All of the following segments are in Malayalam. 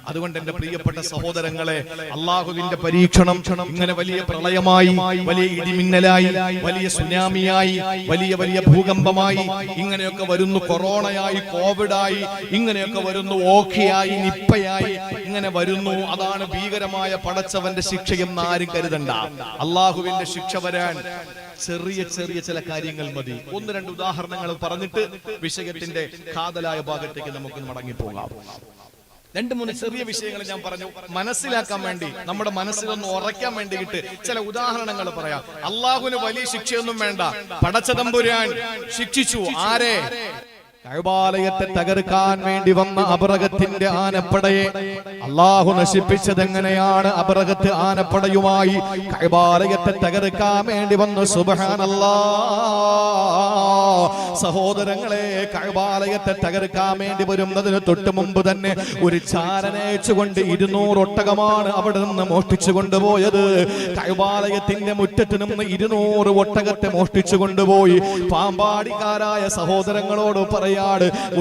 അതുകൊണ്ട് എന്റെ പ്രിയപ്പെട്ട സഹോദരങ്ങളെ, അള്ളാഹുവിന്റെ പരീക്ഷണം ഇങ്ങനെ വലിയ പ്രളയമായി, വലിയ ഇടിമിന്നലായി, വലിയ സുനാമിയായി, വലിയ വലിയ ഭൂകമ്പമായി ഇങ്ങനെയൊക്കെ വരുന്നു. കൊറോണയായി, കോവിഡായി, ഇങ്ങനെയൊക്കെ വരുന്നു. ഓഖിയായി, നിപ്പയായി ഇങ്ങനെ വരുന്നു. അതാണ് ഭീകരമായ പടച്ചവന്റെ ശിക്ഷയെന്ന് ആരും കരുതണ്ട. അള്ളാഹുവിന്റെ ശിക്ഷ വരാൻ ചെറിയ ചെറിയ ചില കാര്യങ്ങൾ മതി. ഒന്ന് രണ്ട് ഉദാഹരണങ്ങൾ പറഞ്ഞിട്ട് വിഷയത്തിന്റെ കാതലായ ഭാഗത്തേക്ക് നമുക്ക് മടങ്ങിപ്പോകാം. രണ്ട് മൂന്ന് ചെറിയ വിഷയങ്ങൾ ഞാൻ പറഞ്ഞു മനസ്സിലാക്കാൻ വേണ്ടി, നമ്മുടെ മനസ്സിലൊന്ന് ഉറയ്ക്കാൻ വേണ്ടിയിട്ട് ചില ഉദാഹരണങ്ങൾ പറയാം. അള്ളാഹുവിന് വലിയ ശിക്ഷയൊന്നും വേണ്ട. പടച്ചതമ്പുരാൻ ശിക്ഷിച്ചു ആരെ? കഅബാലയത്തെ തകർക്കാൻ വേണ്ടി വന്ന അബറഹത്തിന്റെ ആനപ്പടയെ അള്ളാഹു നശിപ്പിച്ചത് എങ്ങനെയാണ്? അബറഹത്ത് ആനപ്പടയുമായി കഅബാലയത്തെ തകർക്കാൻ വേണ്ടി വന്നു. സുബ്ഹാനല്ലാഹ്. സഹോദരങ്ങളെ, കഅബാലയത്തെ തകർക്കാൻ വേണ്ടി വരുന്നതിന് തൊട്ട് മുമ്പ് തന്നെ ഒരു ചാരനയച്ചുകൊണ്ട് 200 ഒട്ടകമാണ് അവിടെ നിന്ന് മോഷ്ടിച്ചു കൊണ്ടുപോയത്. കഅബാലയത്തിന്റെ മുറ്റത്ത് നിന്ന് 200 ഒട്ടകത്തെ മോഷ്ടിച്ചു കൊണ്ടുപോയി. പാമ്പാടിക്കാരായ സഹോദരങ്ങളോട്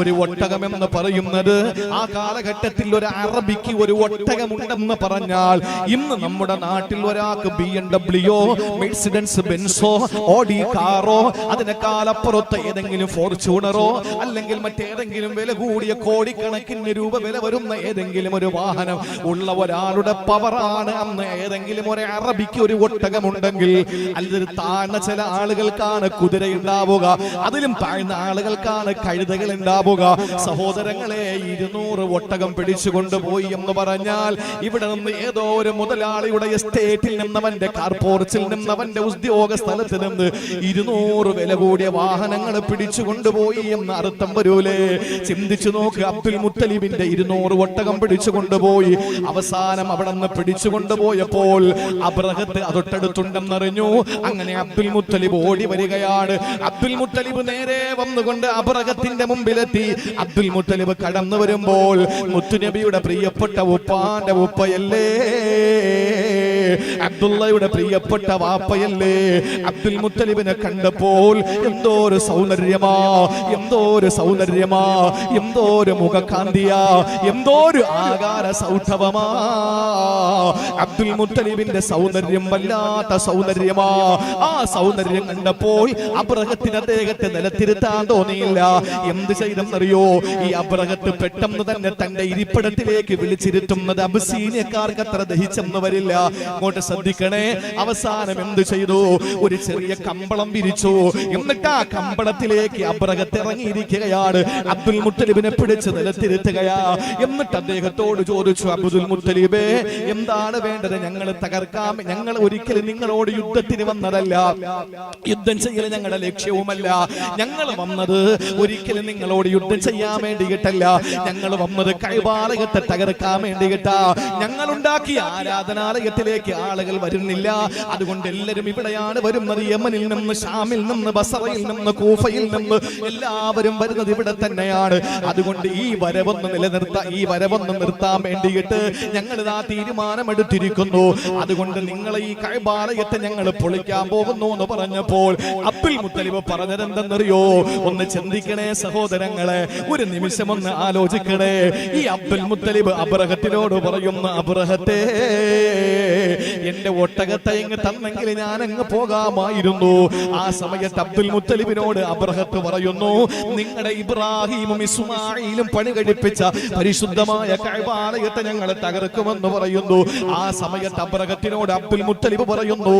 ഒരു ഒട്ടകം എന്ന് പറയുന്നത് ആ കാലഘട്ടത്തിൽ ഒരു അറബിക്ക് ഒരു ഒട്ടകമുണ്ടെന്ന് പറഞ്ഞാൽ ഇന്ന് നമ്മുടെ നാട്ടിൽ ഒരാൾക്ക് BMW, മെഴ്സിഡൻസ് ബെൻസോ, ഓഡി കാറോ, അതിനേക്കാളപ്പുറത്ത് ഏതെങ്കിലും ഫോർച്യൂണറോ അല്ലെങ്കിൽ മറ്റേതെങ്കിലും വില കൂടിയ കോടിക്കണക്കിന് രൂപ വില വരുന്ന ഏതെങ്കിലും ഒരു വാഹനം ഉള്ള ഒരാളുടെ പവറാണ് അന്ന് ഏതെങ്കിലും ഒരു അറബിക്ക് ഒരു ഒട്ടകമുണ്ടെങ്കിൽ. അതിൽ താഴ്ന്ന ചില ആളുകൾക്കാണ് കുതിര ഉണ്ടാവുക, അതിലും താഴ്ന്ന ആളുകൾക്കാണ് കഴുതകൾ ഉണ്ടാവുക. സഹോദരങ്ങളെ, 200 ഒട്ടകം പിടിച്ചു കൊണ്ടുപോയി എന്ന് പറഞ്ഞാൽ ഇവിടെ നിന്ന് ഏതോ ഒരു മുതലാളിയുടെ എസ്റ്റേറ്റിൽ നിന്നവന്റെ കാർപോർച്ചിൽ നിന്നവന്റെ ഉദ്യോഗ സ്ഥലത്ത് നിന്ന് 200 വില കൂടിയ വാഹനങ്ങൾ പിടിച്ചു കൊണ്ടുപോയി എന്ന് അർത്ഥം വരൂലേ? ചിന്തിച്ചു നോക്ക്. അബ്ദുൽ മുത്തലിബിന്റെ 200 ഒട്ടകം പിടിച്ചു കൊണ്ടുപോയി. അവസാനം അവിടെ നിന്ന് പിടിച്ചു കൊണ്ടുപോയപ്പോൾ അബ്രഹത്ത് അതൊട്ടടുത്തുണ്ടെന്നറിഞ്ഞു. അങ്ങനെ അബ്ദുൽ മുത്തലിബ് ഓടി വരികയാണ്. അബ്ദുൽ മുത്തലിബ് നേരെ വന്നുകൊണ്ട് അബ്രഹത്തിന്റെ മുമ്പിലെത്തി. അബ്ദുൽ മുത്തലിബ് കടന്നു വരുമ്പോൾ മുത്തുനബിയുടെ പ്രിയപ്പെട്ട ഉപ്പാന്റെ ഉപ്പയല്ലേ, അബ്ദുള്ളയുടെ പ്രിയപ്പെട്ട വാപ്പയല്ലേ? അബ്ദുൽ മുത്തലിബിനെ കണ്ടപ്പോൾ എന്തോ ഒരു സൗന്ദര്യമാ, എന്തോ ഒരു സൗന്ദര്യമാ, എന്തോ ഒരു മുഖകാന്തിയാ, എന്തോ ഒരു ആകാര സൗഷ്ഠവമാ. അബ്ദുൽ മുത്തലിബിന്റെ സൗന്ദര്യം വല്ലാത്ത സൗന്ദര്യമാ. ആ സൗന്ദര്യം കണ്ടപ്പോൾ അബ്രഹത്തിന് അദ്ദേഹത്തെ നിലത്തിരുത്താൻ തോന്നിയില്ല. എന്ത് ചെയ്തെന്നറിയോ? ഈ അബ്രഹത്ത് പെട്ടെന്ന് തന്നെ തന്റെ ഇരിപ്പിടത്തിലേക്ക് വിളിച്ചിരുത്തുന്നത് അബസീനിയക്കാർക്ക് അത്ര ദഹിച്ചെന്ന് വരില്ല. അങ്ങോട്ട് ശ്രദ്ധിക്കണേ. അവസാനം എന്ത് ചെയ്തു? ഒരു ചെറിയ കമ്പളം വിരിച്ചു. എന്നിട്ട് ആ കമ്പളത്തിലേക്ക് അബ്രഹത്ത് ഇറങ്ങിയിരിക്കുകയാണ്. അബ്ദുൽ മുത്തലിബിനെ പിടിച്ച് നിലത്തിരുത്തുകയാ. എന്നിട്ട് അദ്ദേഹത്തോട് ചോദിച്ചു, അബ്ദുൽ മുത്തലിബേ, എന്താണ് വേണ്ടത്? ഞങ്ങൾ തകർക്കാം. ഞങ്ങൾ ഒരിക്കലും നിങ്ങളോട് യുദ്ധത്തിന് വന്നതല്ല, യുദ്ധം ചെയ്യൽ ഞങ്ങളുടെ ലക്ഷ്യവുമല്ല. ഞങ്ങൾ വന്നത് ഒരിക്കലും നിങ്ങളോട് യുദ്ധം ചെയ്യാൻ വേണ്ടിയിട്ടല്ല. ഞങ്ങൾ വന്നത് കഅബാലയത്തെ തകർക്കാൻ വേണ്ടിയിട്ടാ. ഞങ്ങൾ ഉണ്ടാക്കിയ ആരാധനാലയത്തിലേക്ക് ആളുകൾ വരുന്നില്ല. അതുകൊണ്ട് എല്ലാവരും ഇവിടെയാണ് വരുന്നത്. യമനിൽ നിന്ന്, ഷാമിൽ നിന്ന്, ബസറയിൽ നിന്ന്, കൂഫയിൽ നിന്ന് എല്ലാവരും വരുന്നത് ഇവിടെ തന്നെയാണ്. അതുകൊണ്ട് ഈ വരവൊന്ന് നിർത്താൻ വേണ്ടിയിട്ട് ഞങ്ങൾ ഇതാ തീരുമാനമെടുത്തിരിക്കുന്നു. അതുകൊണ്ട് നിങ്ങൾ ഈ കഅബാലയത്തെ ഞങ്ങൾ പൊളിക്കാൻ പോകുന്നു എന്ന് പറഞ്ഞപ്പോൾ അബ്ദുൽ മുത്തലിബ് പറഞ്ഞതെന്തെന്നറിയോ? ഒന്ന് ചിന്തിക്കണേ സഹോദരങ്ങളെ, ഒരു നിമിഷം ഒന്ന് ആലോചിക്കണേ. ഈ അബ്ദുൽ മുത്തലിബ് അബ്രഹത്തിനോട് പറയുന്നു, അബ്രഹത്തെ, എന്റെ ഒട്ടകത്തെ ഇങ്ങ് തന്നെങ്കിൽ ഞാൻ അങ്ങ് പോകാമായിരുന്നു. ആ സമയത്ത് അബ്ദുൽ മുത്തലിബിനോട് അബ്രഹത്ത് പറയുന്നു, നിങ്ങളുടെ ഇബ്രാഹിമും ഇസ്മായിലും പണി കഴിപ്പിച്ച പരിശുദ്ധമായ കഅബാലയത്തെ ഞങ്ങൾ തകർക്കുമെന്ന് പറയുന്നു. ആ സമയത്ത് അബ്രഹത്തിനോട് അബ്ദുൽ മുത്തലിബ് പറയുന്നു,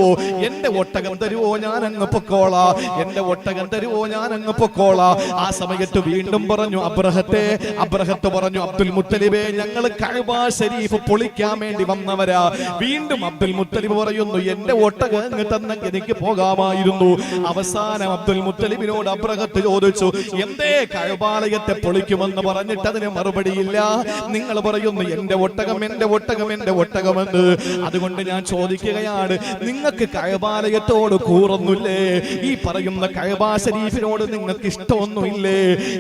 എന്റെ ഒട്ടകം തരുവോ, ഞാൻ അങ്ങ് പൊക്കോളാ, എന്റെ ഒട്ടകം തരുവോ, ഞാൻ അങ്ങ് പൊക്കോളാ. ആ സമയത്ത് വീണ്ടും പറഞ്ഞു അബ്രഹത്ത് പറഞ്ഞു, അബ്ദുൽ മുത്തലിബേ, ഞങ്ങൾ കഅബ ശരീഫ് പൊളിക്കാൻ വേണ്ടി വന്നവരാ. വീണ്ടും അബ്ദുൽ മുത്തലിബ് പറയുന്നു, എന്റെ ഒട്ടകം അങ്ങ് തന്നെങ്കിൽ എനിക്ക് പോകാമായിരുന്നു. അവസാനം അബ്ദുൽ മുത്തലിബിനോട് അബ്രഹത്ത് ചോദിച്ചു, എന്തേ കഅബാലയത്തെ പൊളിക്കുമെന്ന് പറഞ്ഞിട്ട് അതിന് മറുപടിയില്ല. നിങ്ങൾ പറയുന്നു എന്റെ ഒട്ടകം, എന്റെ ഒട്ടകം, എന്റെ ഒട്ടകമെന്ന്. അതുകൊണ്ട് ഞാൻ ചോദിക്കുകയാണ്, നിങ്ങൾക്ക് കഅബാലയത്തോട് കൂറൊന്നുമില്ലേ? ഈ പറയുന്ന കഅബ ശരീഫിനോട് നിങ്ങൾക്ക് ഇഷ്ടമൊന്നുമില്ലേ?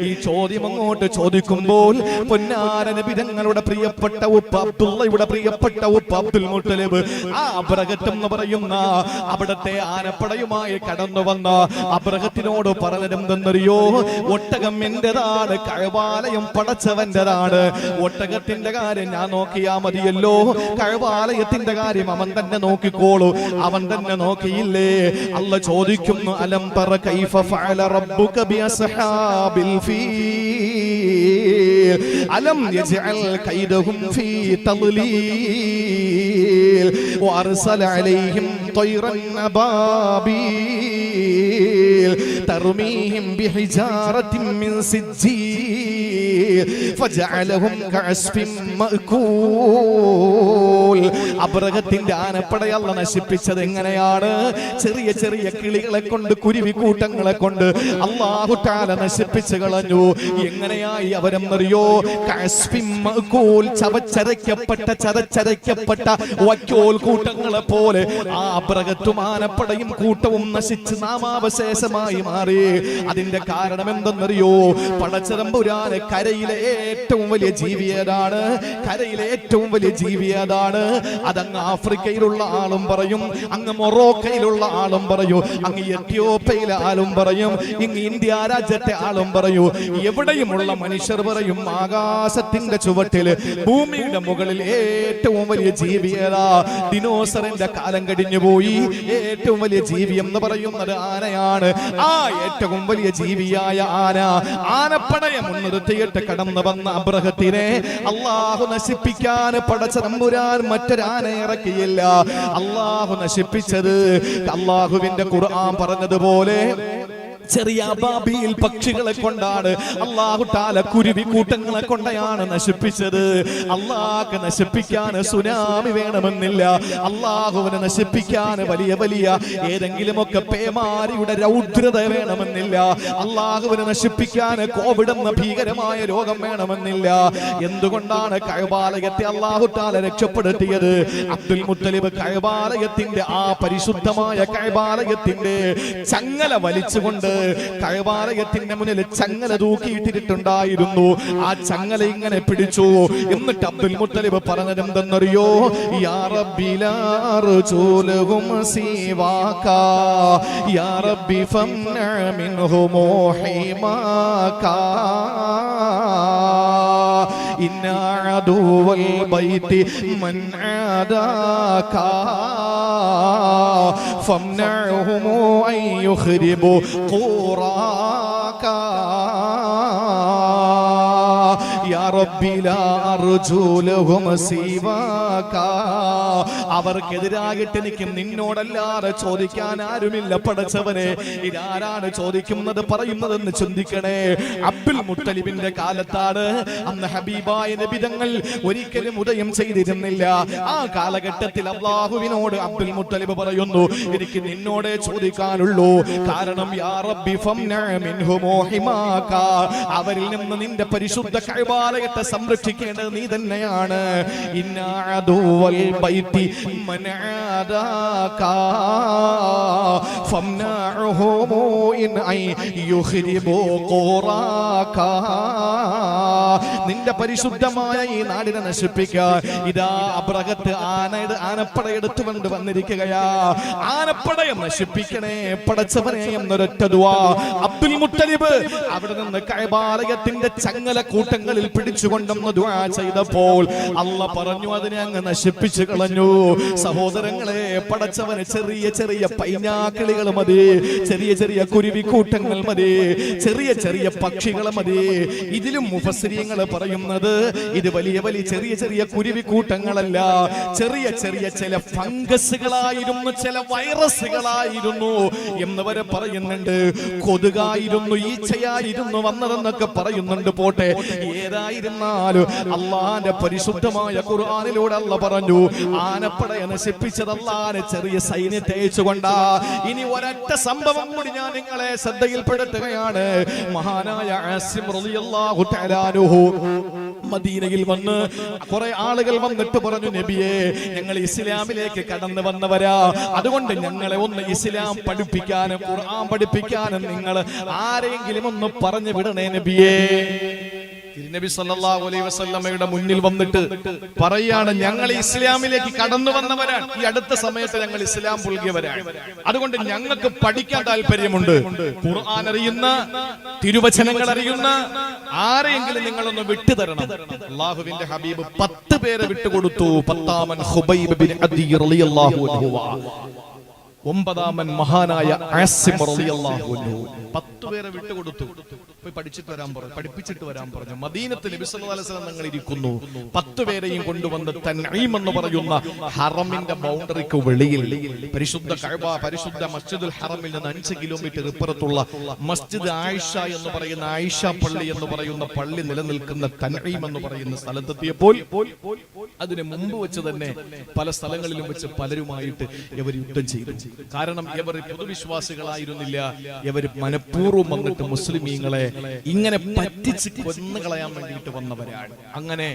ഈ ചോദ്യം അങ്ങോട്ട് ചോദിക്കുമ്പോൾ പൊന്നാര നബി തങ്ങളുടെ പ്രിയപ്പെട്ട ഉപ്പ അബ്ദുള്ളയുടെ പ്രിയപ്പെട്ട ഉപ്പ അബ്ദുൽ മുത്തലിബ് ആ അബ്രഹത്ത് എന്ന് പറയുന്ന അവിടത്തെ ആനപ്പടയുമായി കടന്നു വന്ന അബ്രഹത്തിനോട് പറഞ്ഞതെന്തെന്നറിയോ? ഒട്ടകം എന്റേതാണ്, കഅബാലയം പടച്ചവന്റേതാണ്. ഒട്ടകത്തിന്റെ കാര്യം ഞാൻ നോക്കിയാ മതിയല്ലോ, കഅബാലയത്തിന്റെ കാര്യം അവൻ തന്നെ നോക്കിക്കോളൂ. അവൻ തന്നെ നോക്കിയില്ലേ? അല്ല ചോദിക്കുന്നു, അലം തറ കൈഫ ഫഅല റബ്ബുക ബിഅസ്ഹാബിൽ ഫീൽ അലം യജ്അൽ കൈദഹും ഫീ തദ്ലീൽ വഅർസല അലൈഹിം طيرا أبابيل ترميهم بحجارة من سجيل فجعلهم كعصف مأكول. അബ്രഹത്തിന്റെ ആനപ്പടയെ അല്ലാഹു നശിപ്പിച്ചത് എങ്ങനെയാണ്? ചെറിയ ചെറിയ കിളികളെ കൊണ്ട്, കുരുവിക്കൂട്ടങ്ങളെ കൊണ്ട് അല്ലാഹു തആല നശിപ്പിച്ചു കളഞ്ഞു. എങ്ങനെയായി അവരെന്നറിയോ? കഅസ്ഫിൻ മഅകൂൽ, ചതച്ചരയ്ക്കപ്പെട്ട വക്കോൽ കൂട്ടങ്ങളെ പോലെ ആ അബ്രഹത്തും ആനപ്പടയും കൂട്ടവും നശിച്ച് നാമാവശേഷമായി മാറി. അതിന്റെ കാരണം എന്തെന്നറിയോ? പടച്ചതമ്പുരാന് കരയിലെ ഏറ്റവും വലിയ ജീവി ഏതാണ്? കരയിലെ ഏറ്റവും വലിയ ജീവി ഏതാണ്? അതങ്ങ് ആഫ്രിക്കയിലുള്ള ആളും പറയും, അങ്ങ് മൊറോക്കയിലുള്ള ആളും പറയും, അങ്ങ് എത്യോപ്യയിലെ ആളും പറയും, ഇങ്ങ് ഇന്ത്യ രാജ്യത്തെ ആളും പറയൂ. എവിടെയുമുള്ള മനുഷ്യർ പറയും ആകാശത്തിന്റെ ചുവട്ടില്, ഭൂമിയുടെ മുകളിൽ ഏറ്റവും വലിയ ജീവി ഏതാ? ദിനോസറിന്റെ കാലം കഴിഞ്ഞു പോയി. ഏറ്റവും വലിയ ജീവി എന്ന് പറയുന്നത് ആനയാണ്. ആ ഏറ്റവും വലിയ ജീവിയായ ആനപ്പടയെ മുൻനിർത്തിയിട്ട് കടന്നു വന്ന അബ്രഹത്തിനെ അല്ലാഹു നശിപ്പിക്കാൻ പടച്ച തമ്പുരാൻ മറ്റൊരാന ഇറക്കിയില്ല. അല്ലാഹു നശിപ്പിച്ചത് അല്ലാഹുവിന്റെ ഖുർആൻ പറഞ്ഞതുപോലെ ചെറിയ അബാബീൽ പക്ഷികളെ കൊണ്ടാണ്. അല്ലാഹു തആല കുരുവി കൂട്ടങ്ങളെ കൊണ്ടാണ് നശിപ്പിച്ചത്. അല്ലാഹു നശിപ്പിക്കാൻ സുനാമി വേണമെന്നില്ല. അല്ലാഹുവിനെ നശിപ്പിക്കാൻ വലിയ വലിയ ഏതെങ്കിലുമൊക്കെ പേമാരിയുടെ രൗദ്രത വേണമെന്നില്ല. അല്ലാഹുവിനെ നശിപ്പിക്കാൻ കോവിഡ് എന്ന ഭീകരമായ രോഗം വേണമെന്നില്ല. എന്തുകൊണ്ടാണ് കഅബാലയത്തെ അല്ലാഹു തആല രക്ഷപ്പെടുത്തിയത്? അബ്ദുൽ മുത്തലിബ് കഅബാലയത്തിന്റെ ആ പരിശുദ്ധമായ കഅബാലയത്തിന്റെ ചങ്ങല വലിച്ചുകൊണ്ട് കഅബാലയത്തിന്റെ മുന്നിൽ ചങ്ങല തൂക്കിയിട്ടിട്ടുണ്ടായിരുന്നു. ആ ചങ്ങല ഇങ്ങനെ പിടിച്ചു. എന്നിട്ട് അബ്ദുൽ മുത്തലിബ് പറഞ്ഞത് എന്തെന്നറിയോ? യാ റബ്ബി ലാ അർജൂലഹും സിവാക യാ റബ്ബി ഫംന മിൻഹും ഹിമാക ഇന്ന അദുവൽ ബൈതി മൻ ആദാക ഫംനഉഹും അൻ യുഖ്രിബു ഖുറാക യാ റബ്ബി ലാ അർജൂലഹും സിവാക. അവർക്കെതിരായിട്ട് എനിക്ക് നിന്നോടല്ലാതെ ചോദിക്കാൻ ആരുമില്ല പടച്ചവനെ. ഇതാരാണ് ചോദിക്കുന്നത് പറയുന്നതെന്ന് ചിന്തിക്കണേ. അബ്ദുൽ മുത്തലിബിന്റെ കാലത്താണ്. അന്ന് ഹബീബായ നബി തങ്ങൾ ഒരിക്കലും ഉദയം ചെയ്തിരുന്നില്ല. ആ കാലഘട്ടത്തിൽ അല്ലാഹുവിനോട് അബ്ദുൽ മുത്തലിബ് പറയുന്നു, എനിക്ക് നിന്നോടേ ചോദിക്കാനുള്ളൂ. കാരണം യാ റബ്ബി ഫംന മിൻഹും ഹിമാക, അവരിൽ നിന്ന് നിന്റെ പരിശുദ്ധ കഅബാലയത്തെ സംരക്ഷിക്കേണ്ടത് നീ തന്നെയാണ്. ഇന്നാ അദുവൽ ബൈതി മൻ ആദാക ഫംനഉഹും ഇൻ ഐ യുഖ്രിബു ഖുറാക. നിന്റെ പരിശുദ്ധമായ ഈ നാടിനെ നശിപ്പിക്കാൻ ഇതാ അബ്രഹത്ത് ആനപ്പടയെടുത്തുകൊണ്ട് വന്നിരിക്കുകയാ. ആനപ്പടയെ നശിപ്പിക്കണേ പടച്ചവനെ എന്നൊരൊറ്റ ദുആ അബ്ദുൽ മുത്തലിബ് അവിടെ നിന്ന് കഅബാലയത്തിന്റെ ചങ്ങല കൂട്ടങ്ങളിൽ പിടിച്ചുകൊണ്ടെന്ന് ദുആ ചെയ്തപ്പോൾ അല്ലാഹ് പറഞ്ഞു, അതിനെ അങ്ങ് നശിപ്പിച്ചു കളഞ്ഞു. സഹോദരങ്ങളെ, പടച്ചവന് ചെറിയ ചെറിയ പൈനാക്കിളികൾ മതി, ചെറിയ ചെറിയ കുരുവിക്കൂട്ടങ്ങൾ മതി, ചെറിയ ചെറിയ പക്ഷികൾ മതി. ഇതിലും മുഫസ്സിരീങ്ങൾ പറയുന്നത് ഇത് വലിയ വലിയ ചെറിയ ചെറിയ കുരുവിക്കൂട്ടങ്ങളല്ല, ചെറിയ ചെറിയ ചില ഫംഗസുകളായിരുന്നു, ചില വൈറസുകളായിരുന്നു എന്നവരെ പറയുന്നുണ്ട്. കൊതുകായിരുന്നു, ഈച്ചയായിരുന്നു വന്നതെന്നൊക്കെ പറയുന്നുണ്ട്. പോട്ടെ, ഏതായിരുന്നാലും അള്ളാന്റെ പരിശുദ്ധമായ ഖുർആനിലൂടെ അല്ലാഹ് പറഞ്ഞു, ആനപ്പടയെ നശിപ്പിച്ചത് അല്ലാഹുവിനെ ചെറിയ സൈന്യത്തെ അയച്ചുകൊണ്ടാ. ഇനി ഒരൊറ്റ സംഭവം കൂടി ഞാൻ നിങ്ങളെ ശ്രദ്ധയിൽപ്പെടുത്തുകയാണ്. മഹാനായ ആസിം റളിയല്ലാഹു തആല അൻഹു മദീനയിൽ വന്ന് കുറെ ആളുകൾ വന്നിട്ട് പറഞ്ഞു, നബിയേ, ഞങ്ങൾ ഇസ്ലാമിലേക്ക് കടന്നു വന്നവരാ, അതുകൊണ്ട് ഞങ്ങളെ ഒന്ന് ഇസ്ലാം പഠിപ്പിക്കാനും ഖുർആൻ പഠിപ്പിക്കാനും നിങ്ങൾ ആരെങ്കിലും ഒന്ന് പറഞ്ഞു വിടണേ നബിയേ. നബി സല്ലല്ലാഹു അലൈഹി വസല്ലമയുടെ മുന്നിൽ വന്നിട്ട് പറയാണ്, ഞങ്ങൾ ഇസ്ലാമിലേക്ക് കടന്നു വന്നവരാണ്, ഈ അടുത്ത സമയത്ത് ഞങ്ങൾ ഇസ്ലാം പുൽകിയവരാണ്, അതുകൊണ്ട് ഞങ്ങൾക്ക് പഠിക്കാൻ താല്പര്യമുണ്ട്. ഖുർആൻ അറിയുന്ന, തിരുവചനങ്ങൾ അറിയുന്ന ആരെയെങ്കിലും നിങ്ങളൊന്ന് വിട്ടുതരണം. അല്ലാഹുവിന്റെ ഹബീബ് 10 പേരെ വിട്ടുകൊടുത്തു. 10-ാമൻ ഖുബൈബ് ബിൻ അദി റളിയല്ലാഹു അൻഹു, 9-ാമൻ മഹാനായ ആസിം റളിയല്ലാഹു അൻഹു. 10 പേരെ വിട്ടുകൊടുത്തു. പോയി പഠിച്ചിട്ട് വരാൻ പറഞ്ഞു, പഠിപ്പിച്ചിട്ട് വരാൻ പറഞ്ഞു. മദീനത്തിൽ നബി സല്ലല്ലാഹു അലൈഹി വസല്ലം തങ്ങൾ ഇരിക്കുന്നു. 10 പേരെയും കൊണ്ടുവന്ന് തൻഈം എന്ന് പറയുന്ന ഹറമിന്റെ ബൗണ്ടറിക്ക് വെളിയിൽ, പരിശുദ്ധ കഅബ, പരിശുദ്ധ മസ്ജിദുൽ ഹറമിൽ നിന്ന് 5 കിലോമീറ്റർ ഇപ്പുറത്തുള്ള മസ്ജിദ് ആയിഷ എന്ന് പറയുന്ന, ആയിഷ പള്ളി എന്ന് പറയുന്ന പള്ളി നിലനിൽക്കുന്ന തൻഈം എന്ന് പറയുന്ന സ്ഥലത്തെത്തിയപ്പോൾ അതിന് മുമ്പ് വെച്ച് തന്നെ പല സ്ഥലങ്ങളിലും വെച്ച് പലരുമായിട്ട് ഇവർ യുദ്ധം ചെയ്തു. കാരണം ഇവർ പൊതുവിശ്വാസികളായിരുന്നില്ല, ഇവർ മനഃപൂർവ്വം വന്നിട്ട് മുസ്ലിമീങ്ങളെ ഇങ്ങനെ പറ്റിച്ച് കൊന്നുകളയാൻ വേണ്ടിയിട്ട് വന്നവരാണ്. അങ്ങനെ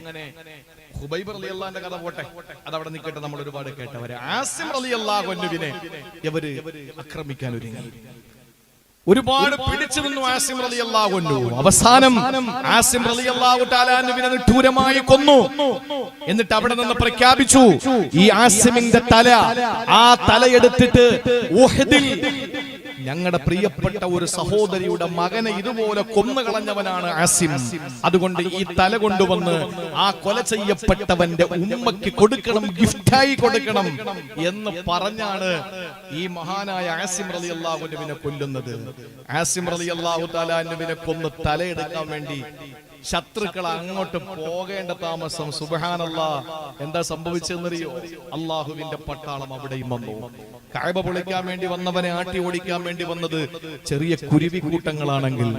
ഖുബൈബ് റളിയല്ലാഹുവിന്റെ കഥ പോട്ടെ, അതവിടെ നിൽക്കട്ടെ, നമ്മൾ ഒരുപാട് കേട്ടവരെ. ആസിം റളിയല്ലാഹു അൻഹുവിനെ ഇവര് ആക്രമിക്കാൻ ഒരുങ്ങി. ഒരുപാട് പിടിച്ചു നിന്നു ആസിം റളിയല്ലാഹു അൻഹു. അവസാനം ആസിം റളിയല്ലാഹു തആല അൻഹുവിനെ നിഷ്ഠൂരമായി കൊന്നു. എന്നിട്ട് അവിടെ നിന്ന് പ്രഖ്യാപിച്ചു, ഈ ആസിമിന്റെ തല, ആ തലയെടുത്തിട്ട് ഉഹദിൽ ഞങ്ങളുടെ പ്രിയപ്പെട്ട ഒരു സഹോദരിയുടെ മകനെ ഇതുപോലെ കൊന്നുകളഞ്ഞവനാണ് ആസിം, അതുകൊണ്ട് ഈ തല കൊണ്ടുവന്ന് ആ കൊല ചെയ്യപ്പെട്ടവന്റെ ഉമ്മയ്ക്ക് കൊടുക്കണം, ഗിഫ്റ്റായി കൊടുക്കണം എന്ന് പറഞ്ഞാണ് ഈ മഹാനായ ആസിം റളിയല്ലാഹു അൻഹുവിനെ കൊല്ലുന്നത്. ആസിം റളിയല്ലാഹു തആല അൻഹുവിനെ കൊന്ന് തലയെടുക്കാൻ വേണ്ടി ശത്രുക്കൾ അങ്ങോട്ട് പോകേണ്ട താമസം. സുബ്ഹാനല്ലാഹ്, എന്താ സംഭവിച്ചെന്നറിയോ? അള്ളാഹുവിന്റെ പട്ടാളം അവിടെയും വന്നു. കഅബ പൊളിക്കാൻ വേണ്ടി വന്നവനെ ആട്ടി ഓടിക്കാൻ വേണ്ടി വന്നത് ചെറിയ കുരുവി കൂട്ടങ്ങളാണെങ്കിൽ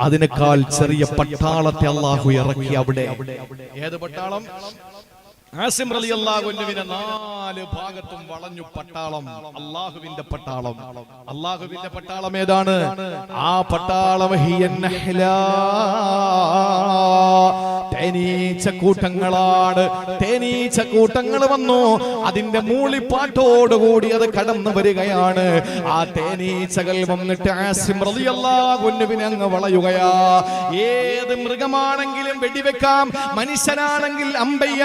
അതിനേക്കാൾ ചെറിയ പട്ടാളത്തെ അള്ളാഹു ഇറക്കി അവിടെ. ഏത് പട്ടാളം? ആസിം റളിയല്ലാഹു അൻഹുവിനെ 4 ഭാഗത്തും വളഞ്ഞു പട്ടാളം, അള്ളാഹുവിന്റെ പട്ടാളം. അള്ളാഹുവിന്റെ പട്ടാളം ഏതാണ്? ആ പട്ടാളം തേനീച്ച കൂട്ടങ്ങളാണ്. തേനീച്ച കൂട്ടങ്ങൾ വന്നു, അതിന്റെ മൂളിപ്പാട്ടോടുകൂടി അത് കടന്നു വരികയാണ്. ആ തേനീച്ചകൾ വന്നിട്ട് ആസിം റളിയല്ലാഹു അൻഹുവിനെ അങ്ങ് വളയുകയാ. ഏത് മൃഗമാണെങ്കിലും വെടിവെക്കാം, മനുഷ്യനാണെങ്കിൽ അമ്പയ്യ,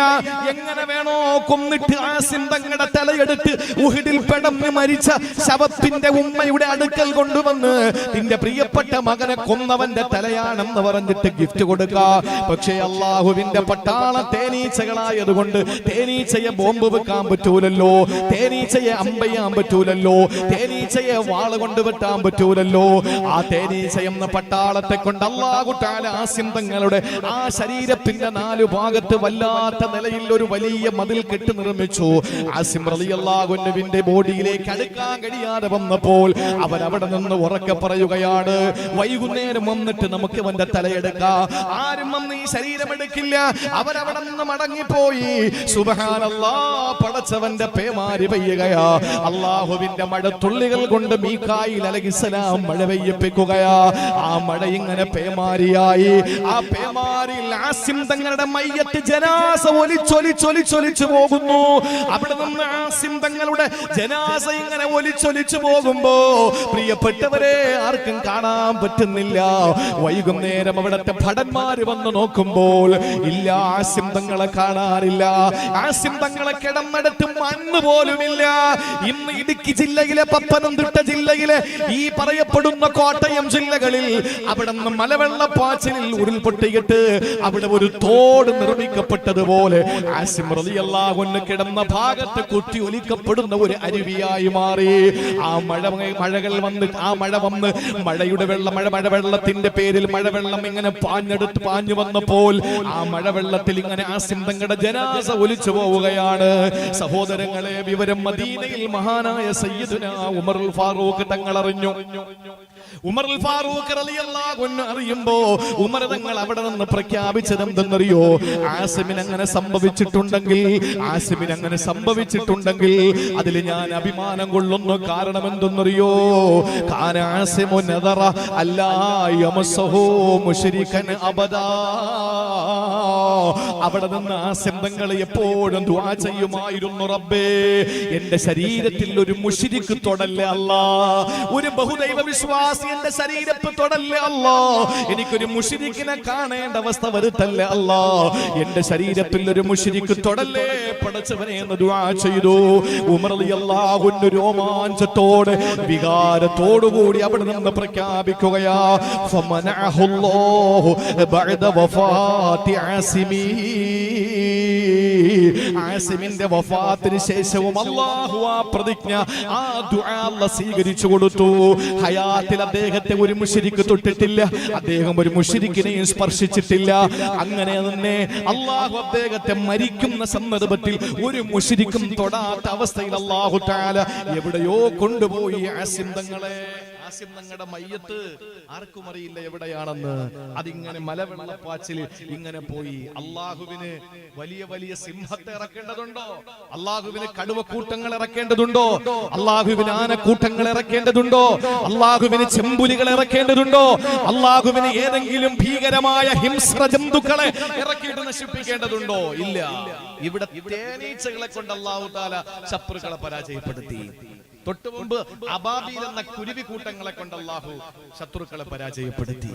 എങ്ങനെ വേണോ കൊന്നിട്ട് ആസിം തങ്ങളുടെ തലയെടുത്ത് ഉഹദിൽ പെടന്ന് മരിച്ച ശവത്തിന്റെ ഉമ്മയുടെ അടുക്കൽ കൊണ്ടുവന്ന് നിന്റെ പ്രിയപ്പെട്ട മകനെ കൊന്നവന്റെ തലയാണെന്ന് പറഞ്ഞിട്ട് ഗിഫ്റ്റ് കൊടുക്കുക. പക്ഷേ അള്ളാഹുവിന്റെ പട്ടാളം തേനീച്ചകളായതുകൊണ്ട് തേനീച്ചയെ ബോംബ് വെക്കാൻ പറ്റൂലല്ലോ, തേനീച്ചയെ അമ്പയ്യാൻ പറ്റൂലല്ലോ, തേനീച്ചയെ വാള് കൊണ്ട് വെട്ടാൻ പറ്റൂലല്ലോ. ആ തേനീച്ച എന്ന പട്ടാളത്തെ കൊണ്ട് അല്ലാഹു തആല ആസിം തങ്ങളുടെ ആ ശരീരത്തിന്റെ 4 ഭാഗത്ത് വല്ലാത്ത നിലയിൽ ഒരു വലിയ മതിൽ കെട്ടി നിർമ്മിച്ചു. ആസിം റളിയല്ലാഹു അൻഹുവിന്റെ ബോഡിയിലേക്ക് അടുക്കാൻ കഴിയാതെ വന്നപ്പോൾ അവരവിടെ നിന്ന് ഉറക്കെ പറയുകയാണ്, വൈകുന്നേരം വന്നിട്ട് നമുക്ക് അവന്റെ തലയെടുക്കാം. ആരും വന്ന് ഈ ശരീരം എടുക്കില്ല. അവരവിടെ നിന്ന് മടങ്ങിപ്പോയി. സുബ്ഹാനല്ലാഹ്, പടച്ചവന്റെ പേമാരി പെയ്യുകയാ. അള്ളാഹുവിന്റെ മഴത്തുള്ളികൾ കൊണ്ട് മീകായിൽ അലൈഹിസ്സലാം മഴ പെയ്യിപ്പിക്കുകയാ. ആ മഴ ഇങ്ങനെ പേമാരിയായി. ആ പേമാരിയിൽ ആസിം തങ്ങളുടെ മയ്യത്ത് ജനാസ ഒലിച്ചൊലിച്ചു പോകുന്നു. അവിടെ നിന്ന് ആസിം തങ്ങളുടെ ജനാസ ഇങ്ങനെ ഒലിച്ചൊലിച്ചു പോകുമ്പോ പ്രിയപ്പെട്ടവരെ ആർക്കും കാണാൻ പറ്റുന്നില്ല. വൈകുന്നേരം അവിടത്തെ ഭടന്മാര് വന്ന് നോക്കുമ്പോൾ ഇല്ല, ആസിം തങ്ങളെ കാണാറില്ല. ആസിം തങ്ങളെ കിടന്നെടുത്ത് മണ്ണ് പോലുമില്ല. ഇന്ന് ഇടുക്കി ജില്ലയിലെ, പത്തനംതിട്ട ജില്ലയിലെ, ഈ പറയപ്പെടുന്ന കോട്ടയം ജില്ലകളിൽ അവിടെ നിന്ന് മലവെള്ളപ്പാച്ചിലിൽ ഉരുൾപൊട്ടിയിട്ട് അവിടെ ഒരു തോട് നിർമ്മിക്കപ്പെട്ടതുപോലെ ആസിം റളിയല്ലാഹു അൻഹു കിടന്ന ഭാഗത്ത് കുത്തി ഒലിക്കപ്പെടുന്ന ഒരു അരുവിയായി മാറി. ആ മഴകൾ വന്ന്, ആ മഴ വന്ന് മഴയുടെ മഴവെള്ളത്തിന്റെ പേരിൽ മഴവെള്ളം ഇങ്ങനെ പാഞ്ഞു വന്നപ്പോൾ ആ മഴവെള്ളത്തിൽ ഇങ്ങനെ ആസിം തങ്ങളുടെ ജനാസ ഒലിച്ചു പോവുകയാണ്. സഹോദരങ്ങളെ, വിവരം മദീനയിൽ മഹാനായ സയ്യിദുനാ ഉമറുൽ ഫാറൂഖ് തങ്ങൾ അറിഞ്ഞു. ഉമർ ഫാറൂഖ് റളിയല്ലാഹു അൻഹു അറിയുമ്പോ ഉമർ തങ്ങൾ അവിടെ നിന്ന് പ്രഖ്യാപിച്ചത് എന്തെന്നറിയോ? ആസിമിന് അങ്ങനെ സംഭവിച്ചിട്ടുണ്ടെങ്കിൽ അതിൽ ഞാൻ അഭിമാനം കൊള്ളുന്നു. കാരണം എന്തെന്നറിയോ? കാന ആസിമു നദറ അല്ലാ യമസഹു മുശ്രികൻ അബദാ. അവിടെ നിന്ന് ആസിം തങ്ങൾ എപ്പോഴും ദുആ ചെയ്യുമായിരുന്നു, റബ്ബേ എന്റെ ശരീരത്തിൽ ഒരു മുശ്രിക് തൊടല്ലേ അല്ലാ, ഒരു ബഹുദൈവ വിശ്വാസി എന്റെ ശരീരത്ത് തൊടല്ലേ അല്ലാ, എനിക്കൊരു മുശ്രിക്കിനെ കാണേണ്ട അവസ്ഥ വരുത്തല്ലേ അല്ലാ, എന്റെ ശരീരത്തിൽ ഒരു മുശ്രിക്ക് തൊടല്ലേ പടച്ചവനെ എന്ന് ദുആ ചെയ്തു. ഉമർ റളിയല്ലാഹു അൻഹു രോമാഞ്ചത്തോടെ വികാരത്തോടുകൂടി അവിടെ നിന്ന് പ്രഖ്യാപിക്കുകയാ, ഫമനഅഹുല്ലാഹു ബഅദ വഫാത്തി ആസിമി. ആസിമിന്റെ വഫാത്തിന് ശേഷവും അല്ലാഹു ആ പ്രതിജ്ഞ, ആ ദുആ അല്ലാഹു സ്വീകരിച്ചു കൊടുത്തു. ഹയാത്തിൽ അദ്ദേഹത്തെ ഒരു മുശ്രിക്ക് തൊട്ടിട്ടില്ല, അദ്ദേഹം ഒരു മുശ്രിക്കിനെയും സ്പർശിച്ചിട്ടില്ല. അങ്ങനെ തന്നെ അല്ലാഹു അദ്ദേഹത്തെ മരിക്കുന്ന സന്ദർഭത്തിൽ ഒരു മുശ്രിക്കും തൊടാത്ത അവസ്ഥയിൽ അല്ലാഹു തആല എവിടെയോ കൊണ്ടുപോയി ആസിം തങ്ങളെ. ആസിം തങ്ങളുടെ മയ്യത്ത് ആർക്കും അറിയില്ല എവിടെയാണെന്ന്. അതിങ്ങനെ മലവെള്ളപ്പാച്ചിൽ ഇങ്ങനെ പോയി. അല്ലാഹുവിന് വലിയ വലിയ സിംഹത്തെ ഇറക്കേണ്ടതുണ്ടോ? അല്ലാഹുവിന് കടുവക്കൂട്ടങ്ങൾ ഇറക്കേണ്ടതുണ്ടോ? അല്ലാഹുവിന് ആനക്കൂട്ടങ്ങൾ ഇറക്കേണ്ടതുണ്ടോ? അല്ലാഹുവിന് ചെമ്പുലികൾ ഇറക്കേണ്ടതുണ്ടോ? അല്ലാഹുവിന് ഏതെങ്കിലും ഭീകരമായ ഹിംസ്ര ജന്തുക്കളെ ഇറക്കിയിട്ട് നശിപ്പിക്കേണ്ടതുണ്ടോ? ഇല്ല. ഇവിടെ തേനീച്ചകളെ കൊണ്ട് അല്ലാഹു തആല ശത്രുക്കളെ പരാജയപ്പെടുത്തി. തൊട്ടു മുമ്പ് അബാബീൽ എന്ന കുരുവി കൂട്ടങ്ങളെ കൊണ്ട് അല്ലാഹു ശത്രുക്കളെ പരാജയപ്പെടുത്തി.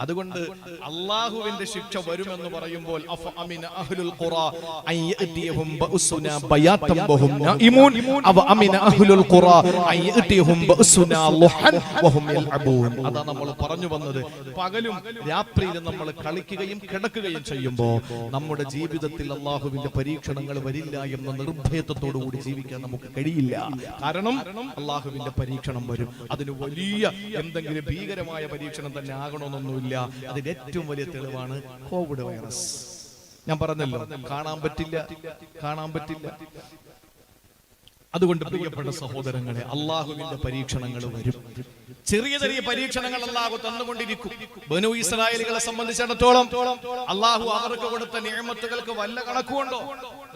അതുകൊണ്ട് അല്ലാഹുവിന്റെ ശിക്ഷ വരുമെന്ന് പറയുമ്പോൾ അഫഅമിന അഹ്ലുൽ ഖുറാ അൻ യഅതിയഹും ബഅസുനാ ബയാതൻ വഹും നായിമൂൻ അവ അമിന അഹ്ലുൽ ഖുറാ അൻ യഅതിയഹും ബഅസുനാ ളുഹൻ വഹും യൽഅബൂൻ. അതാ നമ്മൾ പറഞ്ഞു വന്നത്. പകലും രാത്രിയിലും നമ്മൾ കളിക്കുകയും കിടക്കുകയും ചെയ്യുമ്പോൾ നമ്മുടെ ജീവിതത്തിൽ അല്ലാഹുവിന്റെ പരീക്ഷണങ്ങൾ വരില്ല എന്ന നിർഭയത്വത്തോടു കൂടി ജീവിക്കാൻ നമുക്ക് കഴിയില്ല. കാരണം അല്ലാഹുവിന്റെ പരീക്ഷണം വരും. അതിന് വലിയ എന്തെങ്കിലും ഭീകരമായ പരീക്ഷണം തന്നെ ആകണമെന്നൊന്നുമില്ല. അതിന്റെ ഏറ്റവും വലിയ തെളിവാണ് കോവിഡ് വൈറസ്. ഞാൻ പറഞ്ഞല്ലോ, കാണാൻ പറ്റില്ല. അതുകൊണ്ട് പ്രിയപ്പെട്ട സഹോദരങ്ങളെ, അല്ലാഹുവിന്റെ പരീക്ഷണങ്ങൾ വരും. ചെറിയ ചെറിയ പരീക്ഷണങ്ങൾ അല്ലാഹു തന്നുകൊണ്ടിരിക്കും. ബനൂ ഇസ്രായേലികളെ സംബന്ധിച്ചിടത്തോളം അല്ലാഹു അവർക്ക് കൊടുത്ത നിഅമത്തുകൾക്ക് വല്ല കണക്കുണ്ടോ?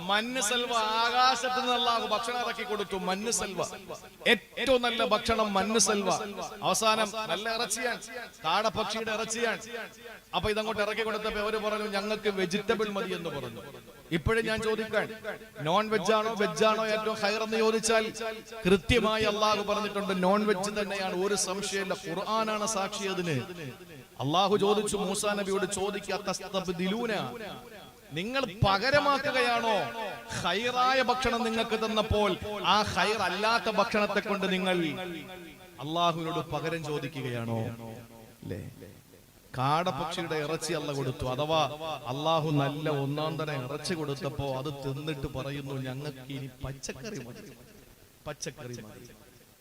മന്ന് സൽവ, ആകാശത്ത് നിന്ന് അല്ലാഹു ഭക്ഷണം ഇറക്കി കൊടുത്തു. മന്ന് സൽവ, ഏറ്റവും നല്ല ഭക്ഷണം മന്ന് സൽവ. അവസാനം നല്ല ഇറച്ചിയാണ്, കാടപ്പക്ഷിയുടെ ഇറച്ചിയാണ്. അപ്പൊ ഇതങ്ങോട്ട് ഇറക്കി കൊടുത്തപ്പോ അവര് പറഞ്ഞു, ഞങ്ങൾക്ക് വെജിറ്റബിൾ മതി എന്ന് പറഞ്ഞു. ഇപ്പോഴും ഞാൻ ചോദിക്കാൻ, നോൺ വെജാണോ വെജാണോ ഏറ്റവും ഹൈർ എന്ന് ചോദിച്ചാൽ കൃത്യമായി അല്ലാഹു പറഞ്ഞിട്ടുണ്ട് നോൺ വെജ് തന്നെയാണ്, ഒരു സംശയമില്ല. ഖുർആനാണ് സാക്ഷി അതിന്. അല്ലാഹു ചോദിച്ചു മൂസാ നബിയോട്, ചോദിക്കാത്തസ്തബ്ദിലൂന, നിങ്ങൾ പകരമാക്കുകയാണോ? ഹൈറായ ഭക്ഷണം നിങ്ങൾക്ക് തന്നപ്പോൾ ആ ഹൈർ അല്ലാത്ത ഭക്ഷണത്തെ കൊണ്ട് നിങ്ങൾ അല്ലാഹുവിനോട് പകരം ചോദിക്കുകയാണോ? അല്ലേ? കാടപ്പക്ഷിയുടെ ഇറച്ചി അല്ല കൊടുത്തു. അഥവാ അല്ലാഹു നല്ല ഒന്നാം തരം ഇറച്ചി കൊടുത്തപ്പോ അത് തിന്നിട്ട് പറയുന്നു, ഞങ്ങൾക്ക് ഇനി പച്ചക്കറി മതി.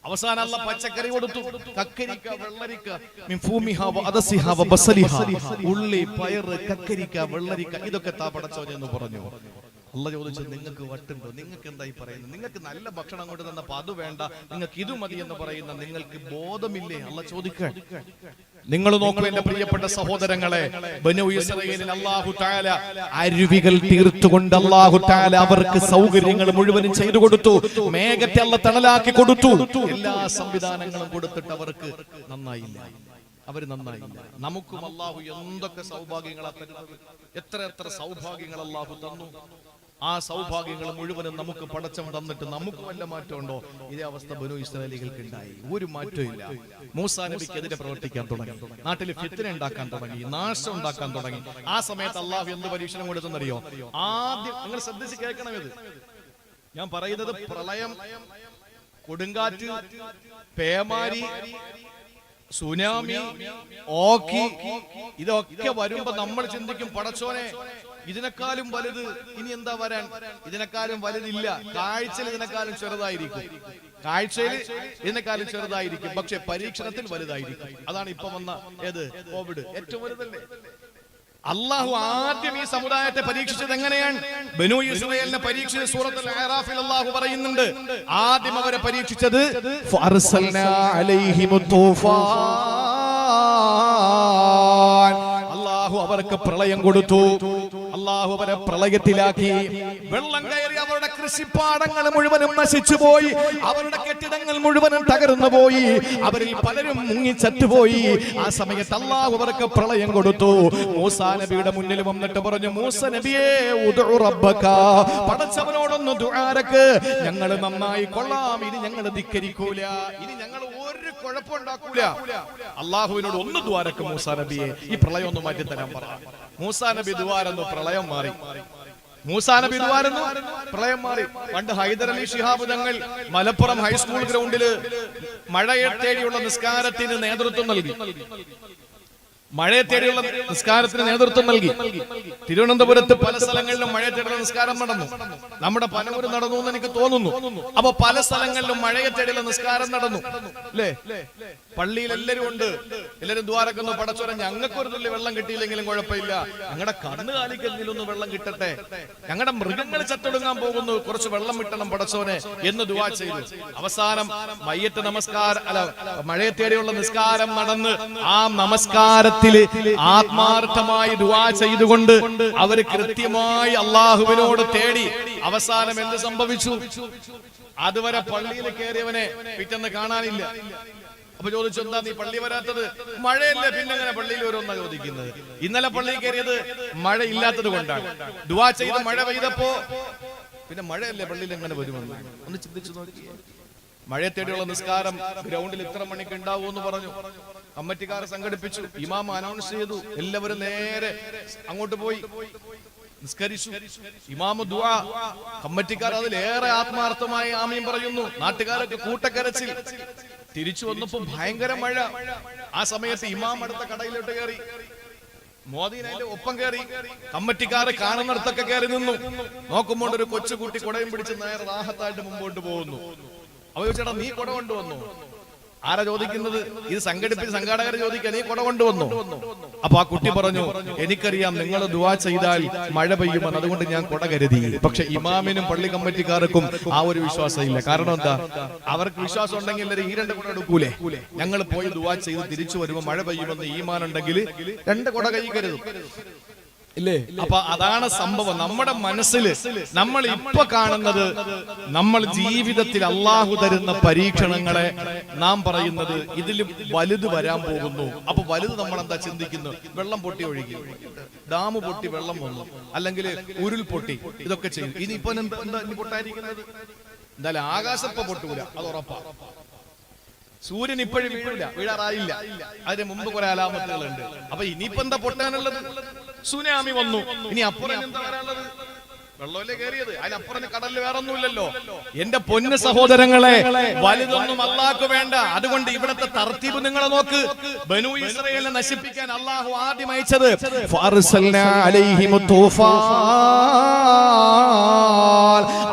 അവസാനം അല്ലാഹു പച്ചക്കറി കൊടുത്തു. കക്കരിക്ക, വെള്ളരിക്ക, ഉള്ളി, പയറ്, കക്കരിക്ക, വെള്ളരിക്ക, ഇതൊക്കെ താ പടച്ചോനെ എന്ന് പറഞ്ഞു. അല്ലാഹു ചോദിച്ചു, നിങ്ങൾക്ക് വട്ടുണ്ടോ? നിങ്ങൾക്ക് എന്തായി പറയുന്നത്? നിങ്ങൾക്ക് നല്ല ഭക്ഷണം കൊണ്ട് തന്നപ്പോ അത് വേണ്ട, നിങ്ങൾക്ക് ഇത് മതി എന്ന് പറയുന്ന നിങ്ങൾക്ക് ബോധമില്ലേ? അല്ലാഹു ചോദിക്കാൻ. നിങ്ങൾ നോക്കൂ എന്റെ പ്രിയപ്പെട്ട സഹോദരങ്ങളെ, ബനൂ ഇസ്രായേലിൽ അല്ലാഹു തആല അരുവികൾ തീർത്തുകൊണ്ട് അല്ലാഹു തആല അവർക്ക് സൗകര്യങ്ങൾ മുഴുവനും ചെയ്തു കൊടുത്തു. മേഘത്തെ അല്ലാഹു തണലാക്കി കൊടുത്തു. എല്ലാ സംവിധാനങ്ങളും കൊടുത്തിട്ട് അവർക്ക് നന്നായില്ല. നമുക്കും അല്ലാഹു എന്തൊക്കെ സൗഭാഗ്യങ്ങളാ തരുന്നത്! എത്ര സൗഭാഗ്യങ്ങൾ അല്ലാഹു തന്നു. ആ സൗഭാഗ്യങ്ങൾ മുഴുവനും നമുക്ക് പടച്ചവൻ തന്നിട്ട് നമുക്ക് വല്ല മാറ്റമുണ്ടോ? ഇതേ അവസ്ഥ ബനൂ ഇസ്രായേലികൾക്ക് ഉണ്ടായി. ഒരു മാറ്റവും ഇല്ല. മൂസാ നബിക്കെതിരെ പ്രവർത്തിക്കാൻ തുടങ്ങി, നാട്ടിൽ ഫിത്ന ഉണ്ടാക്കാൻ തുടങ്ങി, നാശം ഉണ്ടാക്കാൻ തുടങ്ങി. ആ സമയത്ത് അല്ലാഹു എന്ത് പരീക്ഷണം കൊടുത്തെന്നറിയോ? ആദ്യം നിങ്ങൾ ശ്രദ്ധിച്ച് കേൾക്കണം. ഇത് ഞാൻ പറയുന്നത് പ്രളയം, കൊടുങ്കാറ്റ്, പേമാരി, സുനാമി, ഓക്കി, ഇതൊക്കെ വരുമ്പോ നമ്മൾ ചിന്തിക്കും, പടച്ചോനെ ഇതിനേക്കാളും വലുത് ഇനി എന്താ വരാൻ? ഇതിനേക്കാളും വലുതില്ല. കാഴ്ചയിൽ ഇതിനേക്കാളും ചെറുതായിരിക്കും, പക്ഷെ പരീക്ഷണത്തിൽ വലുതായിരിക്കും. അതാണ് ഇപ്പൊ വന്ന ഏത് കോവിഡ് ഏറ്റവും വലുതല്ലേ? അള്ളാഹു ആദ്യം ഈ സമുദായത്തെ പരീക്ഷിച്ചത് എങ്ങനെയാണ്? ബനൂ ഇസ്രായേലിനെ പരീക്ഷിച്ച സൂറത്തുൽ അറാഫിൽ അള്ളാഹു പറയുന്നുണ്ട്, ആദ്യം അവരെ പരീക്ഷിച്ചത് ഫഅർസൽനാ അലൈഹിമുത് തൂഫാൻ, അള്ളാഹു അവർക്ക് പ്രളയം കൊടുത്തു. അള്ളാഹു അവരെ പ്രളയത്തിലാക്കി. വെള്ളം കയറി അവരുടെ കൃഷിപ്പാടങ്ങൾ മുഴുവനും നശിച്ചു പോയി. അവരുടെ കെട്ടിടങ്ങൾ മുഴുവനും തകർന്നു പോയി. അവരിൽ പലരും മുങ്ങി ചത്തുപോയി. ആ സമയത്ത് അള്ളാഹു അവർക്ക് പ്രളയം കൊടുത്തു. മൂസാ നബിയുടെ മുന്നിൽ വന്നിട്ട് പറഞ്ഞു, മൂസ നബിയേ ഉദ്ഉ റബ്ബക, പടച്ചവനോടൊന്ന് ദുആരക്ക്, ഞങ്ങൾ നന്നായി കൊള്ളാം, ഇനി ഞങ്ങൾ ധിക്കരിക്കൂല, ഇനി ഞങ്ങൾ ഒരു കുഴപ്പമുണ്ടാക്കൂല. അള്ളാഹുവിനോട് ഒന്ന് ദുആരക്ക് മൂസാ നബിയെ, ഈ പ്രളയം ഒന്ന് മാറ്റി തരാൻ പറ. മൂസാ നബി ദുആരന്നു, പ്രളയം മാറി. മൂസാ നബി ദുആരന്നു, പ്രളയം മാറി. പണ്ട് ഹൈദർ അലി ശിഹാബ് തങ്ങൾ മലപ്പുറം ഹൈസ്കൂൾ ഗ്രൗണ്ടില് മഴയെ തേടിയുള്ള നിസ്കാരത്തിന് നേതൃത്വം നൽകി. മഴയെ തേടിയുള്ള നിസ്കാരത്തിന് നേതൃത്വം നൽകി. തിരുവനന്തപുരത്ത് പല സ്ഥലങ്ങളിലും മഴയെ തേടിയുള്ള നിസ്കാരം നടന്നു. നമ്മുടെ പനൂര് നടന്നു എന്ന് എനിക്ക് തോന്നുന്നു. അപ്പൊ പല സ്ഥലങ്ങളിലും മഴയെ തേടിയുള്ള നിസ്കാരം നടന്നു അല്ലേ? പള്ളിയിൽ എല്ലാവരും ഉണ്ട്, എല്ലാവരും ദ്വാരക്കുന്നു, പടച്ചോനെ ഞങ്ങൾക്കൊരു തുള്ളി വെള്ളം കിട്ടിയില്ലെങ്കിലും കുഴപ്പമില്ല, ഞങ്ങളുടെ കന്നുകാലിക്കെങ്കിലും ഒന്ന് വെള്ളം കിട്ടട്ടെ, ഞങ്ങളുടെ മൃഗങ്ങൾ ചത്തൊടുങ്ങാൻ പോകുന്നു, കുറച്ച് വെള്ളം കിട്ടണം പടച്ചോനെ എന്ന് ദുആ ചെയ്തു. അവസാനം മയ്യത്ത് നമസ്കാരം അല്ല മഴയെ തേടിയുള്ള നിസ്കാരം നടന്ന് ആ നമസ്കാരത്തില് ആത്മാർത്ഥമായി ദുആ ചെയ്തുകൊണ്ട് അവര് കൃത്യമായി അള്ളാഹുവിനോട് തേടി. അവസാനം എന്ത് സംഭവിച്ചു? അതുവരെ പള്ളിയിൽ കയറിയവനെ പിറ്റേന്ന് കാണാനില്ല. അപ്പൊ ചോദിച്ചു, എന്താ നീ പള്ളി വരാത്തത്? മഴയല്ലേ, പിന്നെ എങ്ങനെ പള്ളിയിൽ വരുമെന്നാ ചോദിക്കുന്നത്. ഇന്നലെ പള്ളിയിൽ കയറിയത് മഴ ഇല്ലാത്തത് കൊണ്ടാണ്. ദുആ ചെയ്ത് മഴ പെയ്തപ്പോ പിന്നെ മഴയല്ലേ, പള്ളിയിൽ എങ്ങനെ വരുമെന്ന് ഒന്ന് ചിന്തിച്ചു നോക്കി. മഴയെ തേടിയുള്ള നിസ്കാരം ഗ്രൗണ്ടിൽ ഇത്ര മണിക്ക് ഉണ്ടാവൂ എന്ന് പറഞ്ഞു. കമ്മിറ്റിക്കാരെ സംഘടിപ്പിച്ചു, ഇമാം അനൗൺസ് ചെയ്തു, എല്ലാവരും നേരെ അങ്ങോട്ട് പോയി നിസ്കരിച്ചു. ഇമാമു ദുആ, കമ്മിറ്റിക്കാർ അതിലേറെ ആത്മാർത്ഥമായി ആമീൻ പറയുന്നു. നാട്ടുകാരൊക്കെ കൂട്ടക്കരച്ചിൽ. തിരിച്ചു വന്നപ്പോ ഭയങ്കര മഴ. ആ സമയത്ത് ഇമാം അടുത്ത കടയിലോട്ട് കയറി, മോദീൻ അതിന്റെ ഒപ്പം കയറി. കമ്മിറ്റിക്കാരെ കാണുന്നിടത്തൊക്കെ കയറി നിന്നു. നോക്കുമ്പോൾ ഒരു കൊച്ചുകുട്ടി കുടയും പിടിച്ച് നേരെ റാഹത്തായിട്ട് മുമ്പോട്ട് പോകുന്നു. അവ ചോദിച്ചേട്ടാ, നീ കുട കൊണ്ടുവന്നു? ആരാ ചോദിക്കുന്നത്? ഇത് സംഘടിപ്പിച്ച് സംഘാടകർ ചോദിക്കുക, നീ കുട കൊണ്ടുവന്നു? അപ്പൊ ആ കുട്ടി പറഞ്ഞു, എനിക്കറിയാം നിങ്ങൾ ദുആ ചെയ്താൽ മഴ പെയ്യുമെന്ന്, അതുകൊണ്ട് ഞാൻ കുട കരുതി. പക്ഷെ ഇമാമിനും പള്ളി കമ്മിറ്റിക്കാർക്കും ആ ഒരു വിശ്വാസം ഇല്ല. കാരണം എന്താ? അവർക്ക് വിശ്വാസം ഉണ്ടെങ്കിൽ എല്ലാവരും ഈ രണ്ട് കുട എടുക്കൂലേ? ഞങ്ങൾ പോയി ദുആ ചെയ്ത് തിരിച്ചു വരുമ്പോ മഴ പെയ്യുമെന്ന് ഈമാൻ ഉണ്ടെങ്കിൽ രണ്ട് കുട കൈ കരുതും ഇല്ലേ? അപ്പൊ അതാണ് സംഭവം. നമ്മുടെ മനസ്സിൽ നമ്മൾ ഇപ്പൊ കാണുന്നത്, നമ്മൾ ജീവിതത്തിൽ അള്ളാഹു തരുന്ന പരീക്ഷണങ്ങളെ നാം പറയുന്നത് ഇതിലും വലുത് വരാൻ പോകുന്നു. അപ്പൊ വലുത് നമ്മൾ എന്താ ചിന്തിക്കുന്നു? വെള്ളം പൊട്ടി ഒഴുകി, ഡാം പൊട്ടി വെള്ളം വന്നു, അല്ലെങ്കിൽ ഉരുൾ പൊട്ടി, ഇതൊക്കെ ചെയ്യും. ഇനിയിപ്പോ എന്താ ഇനി പൊട്ടായിരിക്കുന്നത്? എന്തായാലും ആകാശപ്പ പൊട്ടൂല, അത് ഉറപ്പാ. സൂര്യൻ ഇപ്പോഴും വീഴാറായില്ല, അതിന് മുമ്പ് കുറെ അലാമത്തുകളുണ്ട്. അപ്പൊ ഇനിയിപ്പോ എന്താ പൊട്ടാനുള്ളത്? സുനാമി വന്നു, ഇനി അപ്പുറം എന്താ വരാനുള്ളത്? വെള്ളമല്ലേ കയറിയത്, അതിനപ്പുറം കടലിൽ വേറെ ഒന്നുമില്ലല്ലോ. എന്റെ പൊന്ന് സഹോദരങ്ങളെ, വലുതൊന്നും അള്ളാഹ്ക്ക് വേണ്ട. അതുകൊണ്ട് ഇവിടുത്തെ തർത്തീബ് നിങ്ങൾ നോക്ക്. ബനൂ ഇസ്രായേലിനെ നശിപ്പിക്കാൻ അള്ളാഹു ആദ്യം അയച്ചത് ഫഅർസൽനാ അലൈഹിമുത് തൂഫാൻ,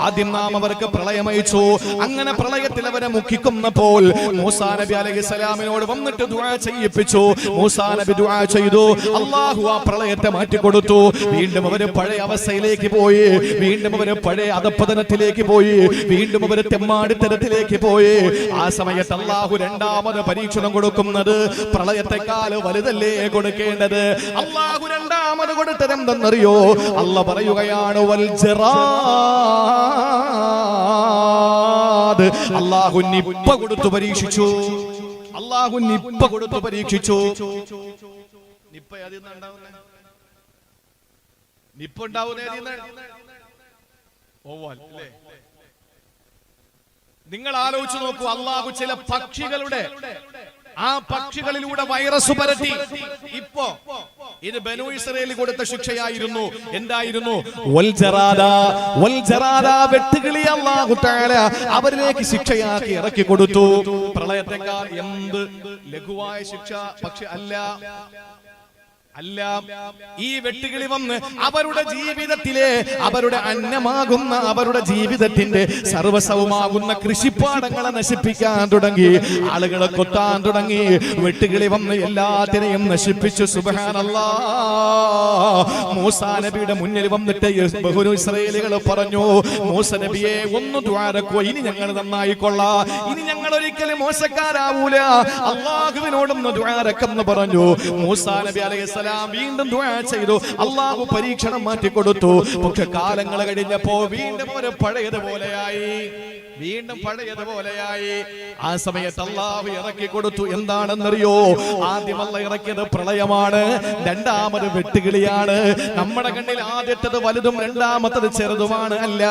ആദ്യം നാം അവർക്ക് പ്രളയം അയച്ചു. അങ്ങനെ പ്രളയത്തിൽ അവരെ മുക്കിക്കുന്നപ്പോൾ മൂസാ നബി അലൈഹിസ്സലാമിനോട് വന്നിട്ട് ദുആ ചെയ്യിപ്പിച്ചു. മൂസാ നബി ദുആ ചെയ്തു, അള്ളാഹു ആ പ്രളയത്തെ മാറ്റിക്കൊടുത്തു. വീണ്ടും അവര് പഴയ അവസ്ഥയിലേക്ക് പോയി, വീണ്ടും അവര് പഴയ അധപ്പതനത്തിലേക്ക് പോയി, വീണ്ടും അവര് തെമ്മാടിത്തരത്തിലേക്ക് പോയി. ആ സമയത്ത് അള്ളാഹു രണ്ടാമത് പരീക്ഷണം കൊടുക്കുന്നത് പ്രളയത്തെക്കാൾ വലുതല്ലേ കൊടുക്കേണ്ടത്? അള്ളാഹു രണ്ടാമത് കൊടുത്തതെന്തെന്നറിയോ? അള്ളാഹ് പറയുകയാണ്, വൽ ജറാദ്. അള്ളാഹു നിപ്പ കൊടുത്തു പരീക്ഷിച്ചു. അള്ളാഹു നിപ്പ കൊടുത്തു പരീക്ഷിച്ചു. നിപ്പ അതിന്നുണ്ടാവുന്നേ, നിപ്പ ഉണ്ടാവുന്നേ ഓവാൽ അല്ലേ? നിങ്ങൾ ആലോചിച്ചു നോക്കൂ. അള്ളാഹു ചില പക്ഷികളുടെ ആ പക്ഷികളിലൂടെ വൈറസ് പരത്തി. ഇപ്പോ ഇത് ബനൂ ഇസ്രായേൽ കൊടുത്ത ശിക്ഷയായിരുന്നു. എന്തായിരുന്നു? വൽ ജറാദ, വെട്ടുകിളി അല്ലാഹു തആല അവരിലേക്ക് ശിക്ഷയാക്കി ഇറക്കി കൊടുത്തു. പ്രളയത്തെക്കാൾ എന്ത് ലഘുവായ ശിക്ഷ പക്ഷെ അല്ല. അല്ല, ഈ വെട്ടുകിളി വന്ന് അവരുടെ ജീവിതത്തിലെ അവരുടെ അന്നമാകുന്ന അവരുടെ ജീവിതത്തിന്റെ സർവസ്വമാകുന്ന കൃഷിപ്പാടങ്ങളെ നശിപ്പിക്കാൻ തുടങ്ങി, ആളുകളെ കൊത്താൻ തുടങ്ങി. വെട്ടുകിളി വന്ന് എല്ലാത്തിനെയും നശിപ്പിച്ചു. സുബ്ഹാനല്ലാഹ്. മൂസാ നബിയുടെ മുന്നിൽ വന്നിട്ട് ബഹുരു ഇസ്രായേലികൾ പറഞ്ഞു, മൂസ നബിയെ ഒന്ന് ദുആരക്കോ, ഇനി ഞങ്ങൾ നന്നായിക്കൊള്ളാം, ഇനി ഞങ്ങൾ ഒരിക്കലും മോശക്കാരാവൂല, അല്ലാഹുവിനോടൊന്ന് ദുആരക്കെന്ന് പറഞ്ഞു. മൂസാ നബി അലൈഹിസ്സലാം വീണ്ടും ദുആ ചെയ്തു. അല്ലാഹു പരീക്ഷണം മാറ്റി കൊടുത്തു. പക്ഷെ കാലങ്ങൾ കഴിഞ്ഞപ്പോ വീണ്ടും ഒരു പഴയതുപോലെയായി, വീണ്ടും പഴയതുപോലെയായി. ആ സമയത്ത് അല്ലാഹു ഇറക്കി കൊടുത്തു. എന്താണെന്നറിയോ? ആദ്യം അല്ലാഹു ഇറക്കിയത് പ്രളയമാണ്, രണ്ടാമത് വെട്ടുകിളിയാണ്. നമ്മുടെ കണ്ണിൽ ആദ്യത്തേത് വലുതും രണ്ടാമത്തേത് ചെറുതുമാണ്. അല്ല,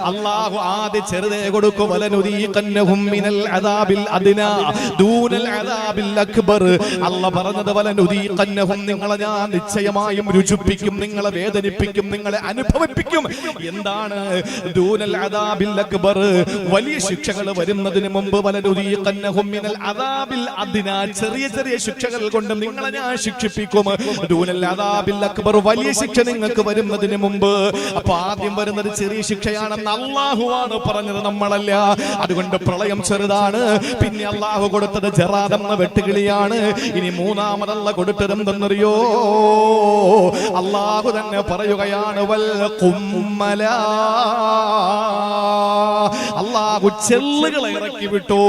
അല്ലാഹു ആദ്യം ചെറുതേ കൊടുക്കും. വലനുദീഖന്നഹും മിനൽ അദാബിൽ അദ്നാ ദൂനൽ അദാബിൽ അക്ബർ. അല്ലാഹു പറഞ്ഞത് വലനുദീഖന്നഹും, നിങ്ങളെ ഞാൻ നിശ്ചയമായും രുചിപ്പിക്കും, നിങ്ങളെ വേദനിപ്പിക്കും, നിങ്ങളെ അനുഭവിപ്പിക്കും. എന്താണ് ദൂനൽ അദാബിൽ അക്ബർ? വലിയ ശിക്ഷകൾ വരുന്നതിന് മുമ്പ് വലനുദീഖന്നഹും മിനൽ അദാബിൽ അദ്നാ, ചെറിയ ചെറിയ ശിക്ഷകൾ കൊണ്ട് നിങ്ങളെ ഞാൻ ശിക്ഷിപ്പിക്കും. ദൂനൽ അദാബിൽ അക്ബർ, വലിയ ശിക്ഷ നിങ്ങൾക്ക് വരുന്നതിന് മുമ്പ്. അപ്പൊ ആദ്യം വരുന്നത് ചെറിയ ശിക്ഷയാണെന്ന് അല്ലാഹുവാണ് പറഞ്ഞത്, നമ്മളല്ല. അതുകൊണ്ട് പ്രളയം ചെറുതാണ്. പിന്നെ അല്ലാഹു കൊടുത്തത് ജറാദ് എന്ന വെട്ടുകിളിയാണ്. ഇനി മൂന്നാമതല്ല കൊടുത്തത് എന്തെന്നറിയോ? അല്ലാഹു തന്നെ പറയുകയാണ്, വൽ ഖുമ്മല. അല്ലാഹു ചെല്ലുകളെ ഇറക്കി വിട്ടു.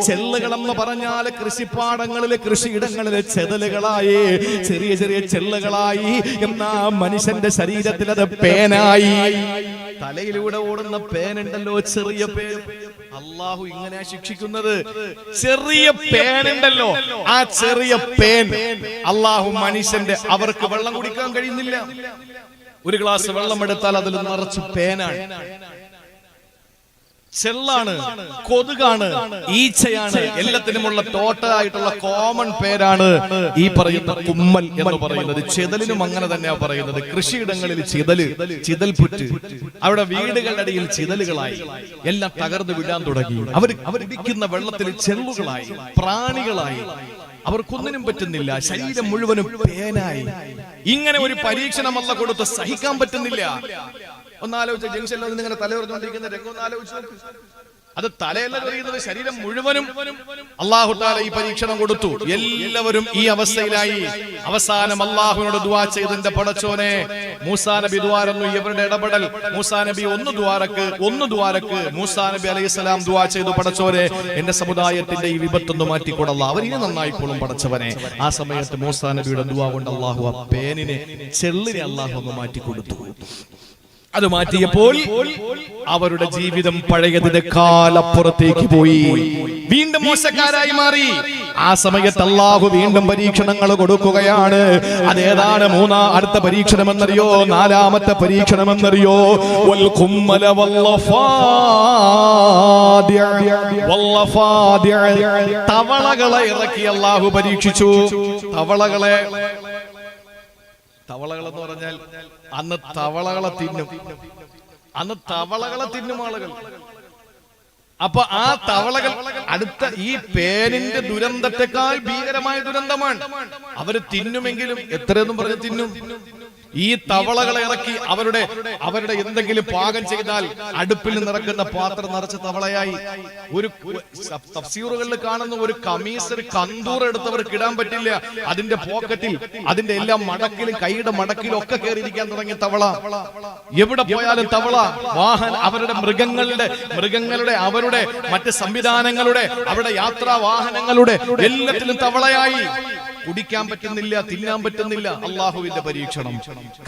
ചെല്ലുകൾ എന്ന് പറഞ്ഞാൽ കൃഷിപ്പാടങ്ങളിലെ കൃഷിയിടങ്ങളിലെ ചെതലുകളായി, ചെറിയ ചെറിയ ചെല്ലുകളായി. എന്നാ മനുഷ്യന്റെ ശരീരത്തിൽ അത് പേനായി. തലയിലൂടെ ഓടുന്ന പേനുണ്ടല്ലോ, ചെറിയ പേൻ. അല്ലാഹു ഇങ്ങനെ ശിക്ഷിക്കുന്നത്. ചെറിയ പേനുണ്ടല്ലോ, ആ ചെറിയ പേൻ അല്ലാഹു മനുഷ്യന്റെ, അവർക്ക് വെള്ളം കുടിക്കാൻ കഴിയുന്നില്ല. ഒരു ഗ്ലാസ് വെള്ളം എടുത്താൽ അതിൽ നിറച്ച് പേനാണ്, ചെല്ലാണ്, കൊതുകാണ്, ഈച്ചയാണ്. എല്ലാത്തിനുമുള്ള ടോട്ടലായിട്ടുള്ള കോമൺ പേരാണ് ഈ പറയുന്ന കുമ്മൽ എന്ന് പറയുന്നത്. ചെതലിനും അങ്ങനെ തന്നെയാ പറയുന്നത്. കൃഷിയിടങ്ങളിൽ ചിതല്, ചിതൽപുറ്റ്, അവിടെ വീടുകളുടെ ഇടയിൽ ചിതലുകളായി, എല്ലാം തകർന്നു വിടാൻ തുടങ്ങി. അവരിടിക്കുന്ന വെള്ളത്തിൽ ചെള്ളുകളായി, പ്രാണികളായി, അവർക്കൊന്നിനും പറ്റുന്നില്ല. ശരീരം മുഴുവനും പേനായി. ഇങ്ങനെ ഒരു പരീക്ഷണം അല്ലാഹു കൊടുത്ത് സഹിക്കാൻ പറ്റുന്നില്ല. ഒന്നാലോചിച്ച ജംഗ്ഷനിൽ ഇങ്ങനെ തലയുറഞ്ഞുകൊണ്ടിരിക്കുന്ന രംഗം ഒന്ന് ആലോചിച്ചു. അത് തലയല്ല എറിയുന്നത്, ശരീരം മുഴുവനും. അല്ലാഹു തആല ഈ പരീക്ഷണം കൊടുത്തു. എല്ലാവരും ഈ അവസ്ഥയിലായി. അവസാനം അല്ലാഹുവിനോട് ദുആ ചെയ്തതിന്റെ പടച്ചോനെ, മൂസാ നബി ദുആരന്നു, ഇവരുടെ ഇടപെടൽ. മൂസാ നബി ഒന്ന് ദുആരക്ക് മൂസാ നബി അലൈഹിസ്സലാം ദുആ ചെയ്തു, പടച്ചോനെ എന്റെ സമുദായത്തിന്റെ ഈ വിപത്തൊന്ന് മാറ്റിക്കൊടല്ല, അവരിനെ നന്നായിക്കോളും പടച്ചവനെ. ആ സമയത്ത് മൂസാ നബിയുടെ ദുആ കൊണ്ട് അല്ലാഹു ആ പേനിനെ, ചെള്ളിനെ അല്ലാഹു ഒന്ന് മാറ്റിക്കൊടുത്തു. അത് മാറ്റിയപ്പോൾ അവരുടെ ജീവിതം പഴയതിനേക്കാൾ അപ്പുറത്തേക്ക് പോയി, വീണ്ടും മോശക്കാരായി മാറി. ആ സമയത്ത് അല്ലാഹു വീണ്ടും പരീക്ഷണങ്ങൾ കൊടുക്കുകയാണ്. അതേതാണ് അടുത്ത പരീക്ഷണം എന്നറിയോ? നാലാമത്തെ പരീക്ഷണം എന്നറിയോ? വൽ ഖുമ്മല വല്ലഫാദിഅ, തവളകളെ ഇറക്കി അല്ലാഹു പരീക്ഷിച്ചു. തവളകൾ എന്ന് പറഞ്ഞാൽ അന്ന് തവളകളെ തിന്നും ആളുകൾ. അപ്പൊ ആ തവളകൾ അടുത്ത ഈ പേനിന്റെ ദുരന്തത്തെക്കാൾ ഭീകരമായ ദുരന്തമാണ്. അവര് തിന്നുമെങ്കിലും എത്രയെന്നും പറഞ്ഞ് തിന്നും. ഈ തവളകളെ ഇറക്കി അവരുടെ എന്തെങ്കിലും പാകം ചെയ്താൽ അടുപ്പിൽ നിറക്കുന്ന പാത്രം നിറച്ച തവളയായി. ഒരു തഫ്സീറുകളിൽ കാണുന്ന ഒരു കമീസ്, ഒരു കന്തൂർ എടുത്തവർക്ക് ഇടാൻ പറ്റില്ല. അതിന്റെ പോക്കറ്റിൽ, അതിന്റെ എല്ലാ മടക്കിലും, കൈയുടെ മടക്കിലും ഒക്കെ കയറിയിരിക്കാൻ തുടങ്ങിയ തവള. എവിടെ പോയാലും തവള. അവരുടെ മൃഗങ്ങളുടെ അവരുടെ മറ്റ് സംവിധാനങ്ങളുടെ, അവരുടെ യാത്രാ വാഹനങ്ങളുടെ എല്ലാത്തിലും തവളയായി. കുടിക്കാൻ പറ്റുന്നില്ല, തിന്നാൻ പറ്റുന്നില്ല. അള്ളാഹുവിന്റെ പരീക്ഷണം.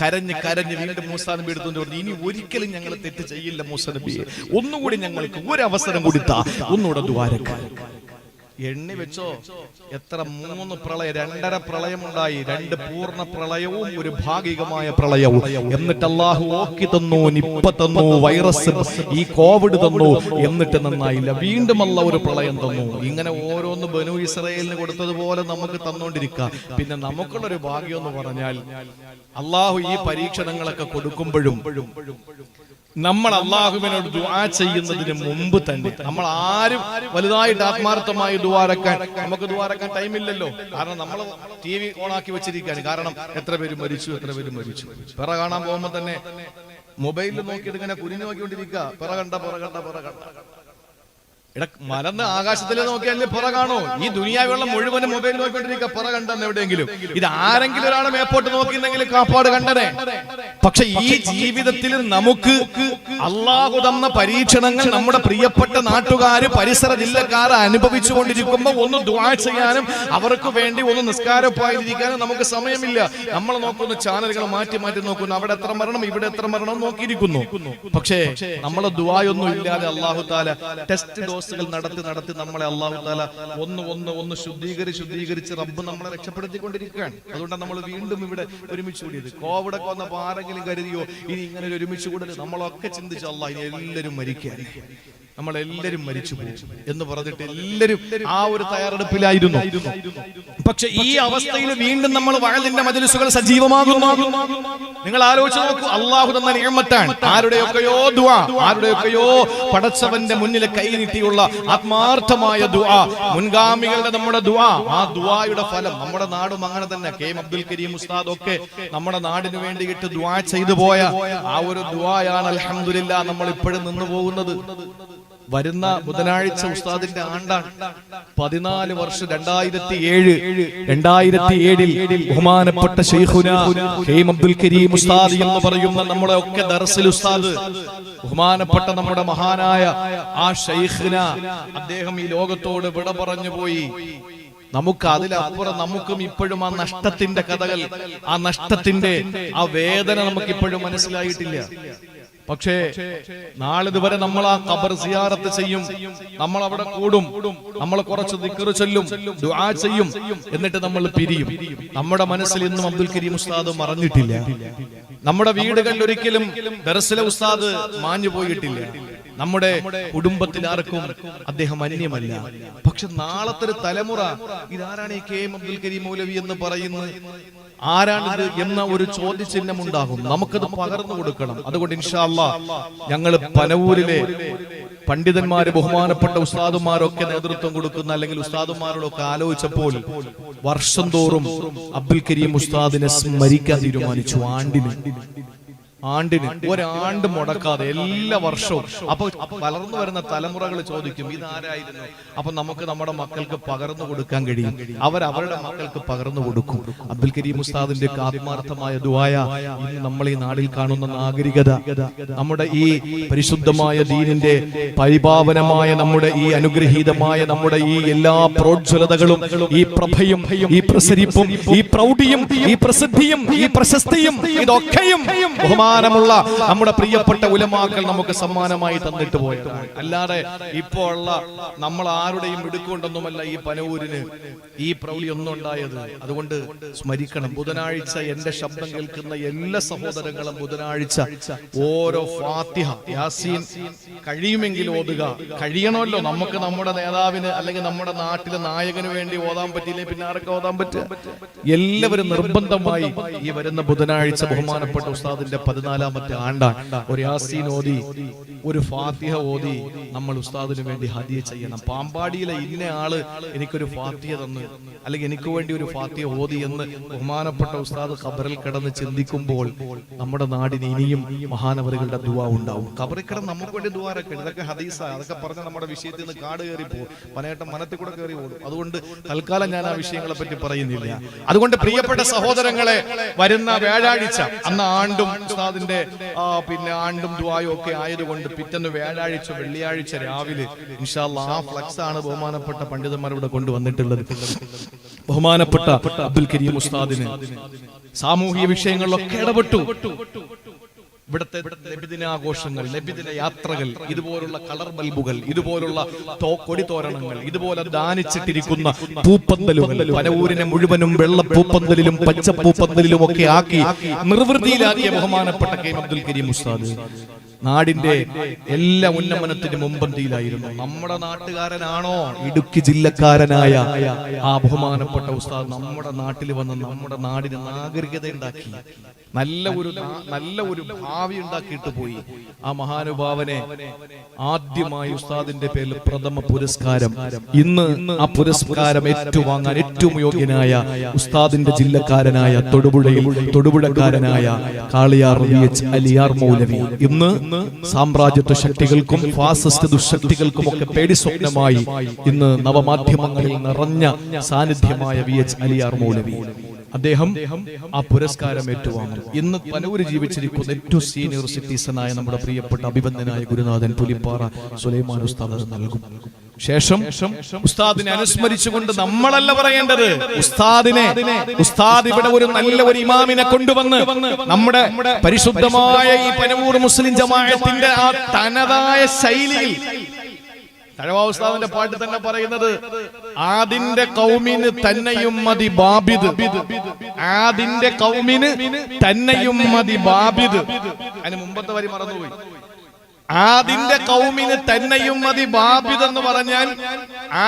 കരഞ്ഞ് വീണ്ടും മൂസാ നബി എടുത്തുകൊണ്ട് പറഞ്ഞു, ഇനി ഒരിക്കലും ഞങ്ങൾ തെറ്റ് ചെയ്യില്ല മൂസാ നബിയെ, ഒന്നുകൂടി ഞങ്ങൾക്ക് ഒരു അവസരം കൊടുത്താ, ഒന്നുകൂടെ ദ്വാരക്ക. എണ്ണി വെച്ചോ എത്ര? 3 പ്രളയം, 2.5 പ്രളയമുണ്ടായി. 2 പൂർണ്ണ പ്രളയവും ഒരു ഭാഗികമായ പ്രളയവും. എന്നിട്ട് അല്ലാഹു ഓക്കി തന്നു, നിപ്പ തന്നു, വൈറസ്, ഈ കോവിഡ് തന്നു. എന്നിട്ട് നന്നായില്ല, വീണ്ടും അല്ലാഹു ഒരു പ്രളയം തന്നു. ഇങ്ങനെ ഓരോന്ന് ബനൂ ഇസ്രായേലിന് കൊടുത്തതുപോലെ നമുക്ക് തന്നുകൊണ്ടിരിക്കുക. പിന്നെ നമുക്കുള്ളൊരു ഭാഗ്യം എന്ന് പറഞ്ഞാൽ, അല്ലാഹു ഈ പരീക്ഷണങ്ങളൊക്കെ കൊടുക്കുമ്പോഴും നമ്മൾ അള്ളാഹുവിനോട് ദുആ ചെയ്യുന്നതിന് മുമ്പ് തന്നെ നമ്മൾ ആരും വലുതായിട്ട് ആത്മാർത്ഥമായി ദുആരക്കാൻ നമുക്ക് ദുആരക്കാൻ ടൈമില്ലല്ലോ. കാരണം നമ്മൾ TV ഓണാക്കി വെച്ചിരിക്കുകയാണ്. കാരണം എത്ര പേര് മരിച്ചു. പിറ കാണാൻ പോകുമ്പോൾ തന്നെ മൊബൈലിൽ നോക്കിയിട്ട് ഇങ്ങനെ കുനിഞ്ഞു നോക്കിക്കൊണ്ടിരിക്കുക. പിറ കണ്ട മലന്ന് ആകാശത്തിലെ നോക്കിയാലേ പുറ കാണോ? ഈ ദുനിയാവുള്ള മുഴുവനും മൊബൈൽ നോക്കിക്കൊണ്ടിരിക്കുക. പുറ കണ്ടെന്ന് എവിടെയെങ്കിലും ഇത് ആരെങ്കിലും ഒരാളെ മേപ്പോട്ട് നോക്കിയെന്നെങ്കിൽ കാപ്പാട് കണ്ടനെ. പക്ഷെ ഈ ജീവിതത്തിൽ നമുക്ക് അള്ളാഹു തന്ന പരീക്ഷണങ്ങൾ നമ്മുടെ പ്രിയപ്പെട്ട നാട്ടുകാര് പരിസര ജില്ലക്കാർ അനുഭവിച്ചു കൊണ്ടിരിക്കുമ്പോൾ ഒന്ന് ദുആ ചെയ്യാനും അവർക്ക് വേണ്ടി ഒന്ന് നിസ്കാരപ്പായിരിക്കാനും നമുക്ക് സമയമില്ല. നമ്മൾ നോക്കുന്ന ചാനലുകൾ മാറ്റി നോക്കുന്നു. അവിടെ എത്ര മരണം, ഇവിടെ എത്ര മരണം നോക്കിയിരിക്കുന്നു. പക്ഷേ നമ്മളെ ദുആയൊന്നും ഇല്ലാതെ അള്ളാഹു താല ടെസ്റ്റ് ഡോസുകൾ നടത്തി നമ്മളെ അള്ളാഹു താല ഒന്ന് ശുദ്ധീകരിച്ച് റബ്ബ് നമ്മളെ രക്ഷപ്പെടുത്തിക്കൊണ്ടിരിക്കുകയാണ്. അതുകൊണ്ടാണ് നമ്മൾ വീണ്ടും ഇവിടെ ഒരുമിച്ച് കൂടിയത്. കോവിഡൊക്കെ വന്നപ്പോൾ ആരെങ്കിലും കരുതിയോ ഇനി ഇങ്ങനെ ഒരു ഒരുമിച്ച് കൂടൽ? നമ്മളൊക്കെ ചിന്തിച്ച അള്ളാഹ് ഇനി എല്ലാവരും മരിക്കാൻ, നമ്മളെല്ലാരും മരിച്ചു പോകും എന്ന് പറഞ്ഞിട്ട് എല്ലാവരും ആ ഒരു തയ്യാറെടുപ്പിലായിരുന്നു. പക്ഷെ ഈ അവസ്ഥയിൽ വീണ്ടും നമ്മൾ വഅലിന്റെ മജ്‌ലിസുകൾ സജീവമാകുന്നു. നിങ്ങൾ ആലോചിച്ച് നോക്കൂ, അള്ളാഹു തന്ന നിഅമത്താണ്. ആരുടെയൊക്കെയോ ദുആ, ആരുടെയൊക്കെയോ പടച്ചവന്റെ മുന്നിൽ കൈനീട്ടിയുള്ള ആത്മാർത്ഥമായ ദുആ, മുൻഗാമികളുടെ നമ്മുടെ ദുആ, ആ ദുആയുടെ ഫലം നമ്മുടെ നാടും അങ്ങനെ തന്നെ. കെ അബ്ദുൽ കരീം ഉസ്താദ് ഒക്കെ നമ്മുടെ നാടിന് വേണ്ടിയിട്ട് ദുആ ചെയ്തു പോയ ആ ഒരു ദുആയാണ് അൽഹംദുലില്ലാ നമ്മൾ ഇപ്പോഴും നിന്നു പോകുന്നത്. വരുന്ന ബുധനാഴ്ച ഉസ്താദിന്റെ ആണ്ടാണ്. 14 വർഷം 2007 ബഹുമാനപ്പെട്ട ശൈഖുന കെഎം അബ്ദുൽ കരീം ഉസ്താദ് എന്ന് പറയുന്ന നമ്മുടെ ഒക്കെ ദർസിൽ ഉസ്താദ്, ബഹുമാനപ്പെട്ട നമ്മുടെ മഹാനായ ആ ശൈഖുന, അദ്ദേഹം ഈ ലോകത്തോട് വിട പറഞ്ഞു പോയി. നമുക്ക് അതിലപ്പുറം നമുക്കും ഇപ്പോഴും ആ നഷ്ടത്തിന്റെ കഥകൾ, ആ നഷ്ടത്തിന്റെ ആ വേദന നമുക്ക് ഇപ്പോഴും മനസ്സിലായിട്ടില്ല. പക്ഷേ നാളിതുവരെ നമ്മൾ ആ ഖബർ സിയാറത്ത് ചെയ്യും, നമ്മൾ അവിടെ കൂടും, നമ്മൾ കുറച്ച് ദിക്ർ ചൊല്ലും, ദുആ ചെയ്യും, എന്നിട്ട് നമ്മൾ പിരിയും. നമ്മുടെ മനസ്സിൽ ഇന്നും അബ്ദുൽ കരീം ഉസ്താദ് മറഞ്ഞിട്ടില്ല. നമ്മുടെ വീടുകളിൽ ഒരിക്കലും ദർസിലെ ഉസ്താദ് മാഞ്ഞു പോയിട്ടില്ല. നമ്മുടെ കുടുംബത്തിൽ ആർക്കും അദ്ദേഹം അന്യമല്ല. പക്ഷെ നാളത്തെ ഒരു തലമുറ ഇതാരാണ് ഈ കെ എം അബ്ദുൽ കരീം മൗലവി എന്ന് പറയുന്നത്, ആരാണിത് എന്ന ഒരു ചോദ്യചിഹ്നം ഉണ്ടാകും. നമുക്കത് പകർന്നു കൊടുക്കണം. അതുകൊണ്ട് ഇൻഷാ അല്ലാഹ് ഞങ്ങൾ പനവൂരിലെ പണ്ഡിതന്മാര്, ബഹുമാനപ്പെട്ട ഉസ്താദുമാരൊക്കെ നേതൃത്വം കൊടുക്കുന്ന അല്ലെങ്കിൽ ഉസ്താദുമാരോടൊക്കെ ആലോചിച്ചപ്പോൾ വർഷം തോറും അബ്ദുൽ കരീം ഉസ്താദിനെ സ്മരിക്കാൻ തീരുമാനിച്ചു. ആണ്ടിന് ഒരാണ്ട് മുടക്കാതെ എല്ലാ വർഷവും. അപ്പൊ വളർന്നു വരുന്ന തലമുറകൾ ചോദിക്കും ഇതാരായിരുന്നു. അപ്പൊ നമുക്ക് നമ്മുടെ മക്കൾക്ക് പകർന്നു കൊടുക്കാൻ കഴിയും. അവരുടെ മക്കൾക്ക് പകർന്നു കൊടുക്കും. അബ്ദുൽ കരീം ഉസ്താദിന്റെ ആത്മാർത്ഥമായ ദുആയ ഇന്ന് നമ്മൾ ഈ നാടിൽ കാണുന്ന നാഗരികത, നമ്മുടെ ഈ പരിശുദ്ധമായ ദീനിന്റെ പരിപാവനമായ നമ്മുടെ ഈ അനുഗ്രഹീതമായ നമ്മുടെ ഈ എല്ലാ പ്രോജ്വലതകളും, ഈ പ്രഭയും, ഈ പ്രസരിപ്പും, ഈ പ്രൗഢിയും, ഈ പ്രസിദ്ധിയും, ഈ പ്രശസ്തിയും, ഇതൊക്കെയും ബഹുമാനമുള്ള നമ്മുടെ പ്രിയപ്പെട്ട ഉലമാക്കൾ നമുക്ക് സമ്മാനമായി തന്നിട്ട് പോയതാണ്. അല്ലാതെ ഇപ്പോൾ ഉള്ള നമ്മൾ ആരുടെയും എടുക്കൊണ്ടൊന്നുമല്ല ഈ പനവൂരിന് ഈ പ്രൗഢി ഒന്നും ഉണ്ടായത്. അതുകൊണ്ട് സ്മരിക്കണം. ബുധനാഴ്ച എന്റെ ശബ്ദം കേൾക്കുന്ന എല്ലാ സഹോദരങ്ങളും ബുധനാഴ്ച ഓരോ ഫാത്തിഹ യാസീൻ കഴിയുമെങ്കിൽ ഓതുക. കഴിയണമല്ലോ, നമുക്ക് നമ്മുടെ നേതാവിന് അല്ലെങ്കിൽ നമ്മുടെ നാട്ടിലെ നായകന് വേണ്ടി ഓതാൻ പറ്റിയില്ലേ പിന്നെ ആരൊക്കെ ഓതാൻ പറ്റുക? എല്ലാവരും നിർബന്ധമായി ഈ വരുന്ന ബുധനാഴ്ച ബഹുമാനപ്പെട്ട ഉസ്താദിന്റെ 14ാമത്തെ ആണ്ടാണ്. ഒരു യാസീൻ ഓതി, ഒരു ഫാത്തിഹ ഓതി നമ്മൾ ഉസ്താദിന് വേണ്ടി ഹദിയ ചെയ്യണം. പാമ്പാടിയിലെ ഇന്ന ആള് എനിക്കൊരു ഫാത്തിഹ തന്നു അല്ലെങ്കിൽ എനിക്ക് വേണ്ടി ഒരു ഫാത്തിഹ ഓതി എന്ന് ബഹുമാനപ്പെട്ട ഉസ്താദ് ഖബറിൽ കിടന്ന് ചിന്തിക്കുമ്പോൾ നമ്മുടെ നാടിന് ഇനിയും മഹാനവറുകളുടെ ദുആ ഉണ്ടാവും. ഖബറിൽ കിടന്ന് നമുക്ക് വേണ്ടി ദുആരൊക്കെ, ഇതൊക്കെ ഹദീസാണ്. അതൊക്കെ പറഞ്ഞ നമ്മുടെ വിഷയത്തിൽ നിന്ന് കാട് കയറി പോകും, പനയേട്ടം മനത്തിൽ കൂടെ കയറി പോകും. അതുകൊണ്ട് തൽക്കാലം ഞാൻ ആ വിഷയങ്ങളെ പറ്റി പറയുന്നില്ല. അതുകൊണ്ട് പ്രിയപ്പെട്ട സഹോദരങ്ങളെ, വരുന്ന വ്യാഴാഴ്ച അന്ന് ആണ്ടും ഉസ്താദിന്റെ പിന്നെ ആണ്ടും ദുആയും ഒക്കെ ആയതുകൊണ്ട് പിറ്റേന്ന് വ്യാഴാഴ്ച വെള്ളിയാഴ്ച രാവിലെ ഇൻഷാ അല്ലാഹ് ആ ഫ്ലക്സ് ആണ് ബഹുമാനപ്പെട്ട പണ്ഡിതന്മാർ ഇവിടെ കൊണ്ടുവന്നിട്ടുള്ളത്. ബഹുമാനപ്പെട്ട അബ്ദുൽ കരീം ഉസ്താദിന് സാമൂഹിക വിഷയങ്ങളിലൊക്കെ ഇടപെട്ടു. ഇവിടുത്തെ നബിദിനാഘോഷങ്ങൾ, നബിദിന യാത്രകൾ, ഇതുപോലുള്ള കളർ ബൾബുകൾ, ഇതുപോലുള്ള കൊടിതോരണങ്ങൾ, ഇതുപോലെ ദാനിച്ചിട്ടിരിക്കുന്ന പൂപ്പന്തലുകൾ, പനവൂരിനെ മുഴുവനും വെള്ള പൂപ്പന്തലിലും പച്ചപ്പൂപ്പന്തലിലും ഒക്കെ ആക്കി നിർവൃതിയിലാക്കിയ ബഹുമാനപ്പെട്ട കെ അബ്ദുൽ കരീം ഉസ്താദ് നാടിന്റെ എല്ലാ ഉന്നമനത്തിന് മുമ്പന്തിയിലായിരുന്നു. നമ്മുടെ നാട്ടുകാരനാണോ? ഇടുക്കി ജില്ലക്കാരനായ ആ ബഹുമാനപ്പെട്ട ഉസ്താദ് നമ്മുടെ നാട്ടിൽ വന്ന് നമ്മുടെ നാടിന് നാഗരികത ഉണ്ടാക്കി, നല്ല ഒരു ഭാവി ഉണ്ടാക്കിയിട്ട് പോയി. ആ മഹാനുഭാവനെ ആദ്യമായി ഉസ്താദിന്റെ പേരിൽ പ്രഥമ പുരസ്കാരം, ഇന്ന് ആ പുരസ്കാരം ഏറ്റുവാങ്ങാൻ ഏറ്റവും യോഗ്യനായ ഉസ്താദിന്റെ ജില്ലക്കാരനായ തൊടുപുഴക്കാരനായ കാളിയാർ VH അലിയാർ മൗലവി, ഇന്ന് സാമ്രാജ്യത്വ ശക്തികൾക്കും ഫാസിസ്റ്റ് ദുശക്തികൾക്കും ഒക്കെ പേടി സ്വപ്നമായി ഇന്ന് നവമാധ്യമങ്ങളിൽ നിറഞ്ഞ സാന്നിധ്യമായ VH അലിയാർ മൗലവി, അദ്ദേഹം ആ പുരസ്കാരം ഏറ്റുവാങ്ങും. ഇന്ന് പനൂര് ജീവിച്ചിരിക്കുന്ന ഏറ്റവും സീനിയർ സിറ്റിസനായ നമ്മുടെ പ്രിയപ്പെട്ട അഭിബന്ധനായ ഗുരുനാഥൻ പുലിപ്പാറ സുലൈമാൻ ഉസ്താദ് നൽകും. ശേഷം ഉസ്താദിനെ അനുസ്മരിച്ചുകൊണ്ട് നമ്മളല്ല പറയേണ്ടത്, ഉസ്താദ് ഇവിടെ ഒരു നല്ല ഒരു ഇമാമിനെ കൊണ്ടുവന്ന് നമ്മുടെ പരിശുദ്ധമായ ഈ പനവൂർ മുസ്ലിം ജമാഅത്തിന്റെ ആ തനതായ ശൈലിയിൽ, തഴവാ ഉസ്താദിന്റെ പാട്ട് തന്നെ പറയുന്നത്, ആദിന്റെ കൗമിന് തന്നെയും മതി ബാബിദ്, ആദിന്റെ കൗമിന് തന്നെയും മതി ബാബിദ്. അതിന് മുമ്പത്തെ വരി മറന്നുപോയി. ആദിന്റെ കൗമിന് തന്നെയും മതി ബാബിദ് എന്ന് പറഞ്ഞാൽ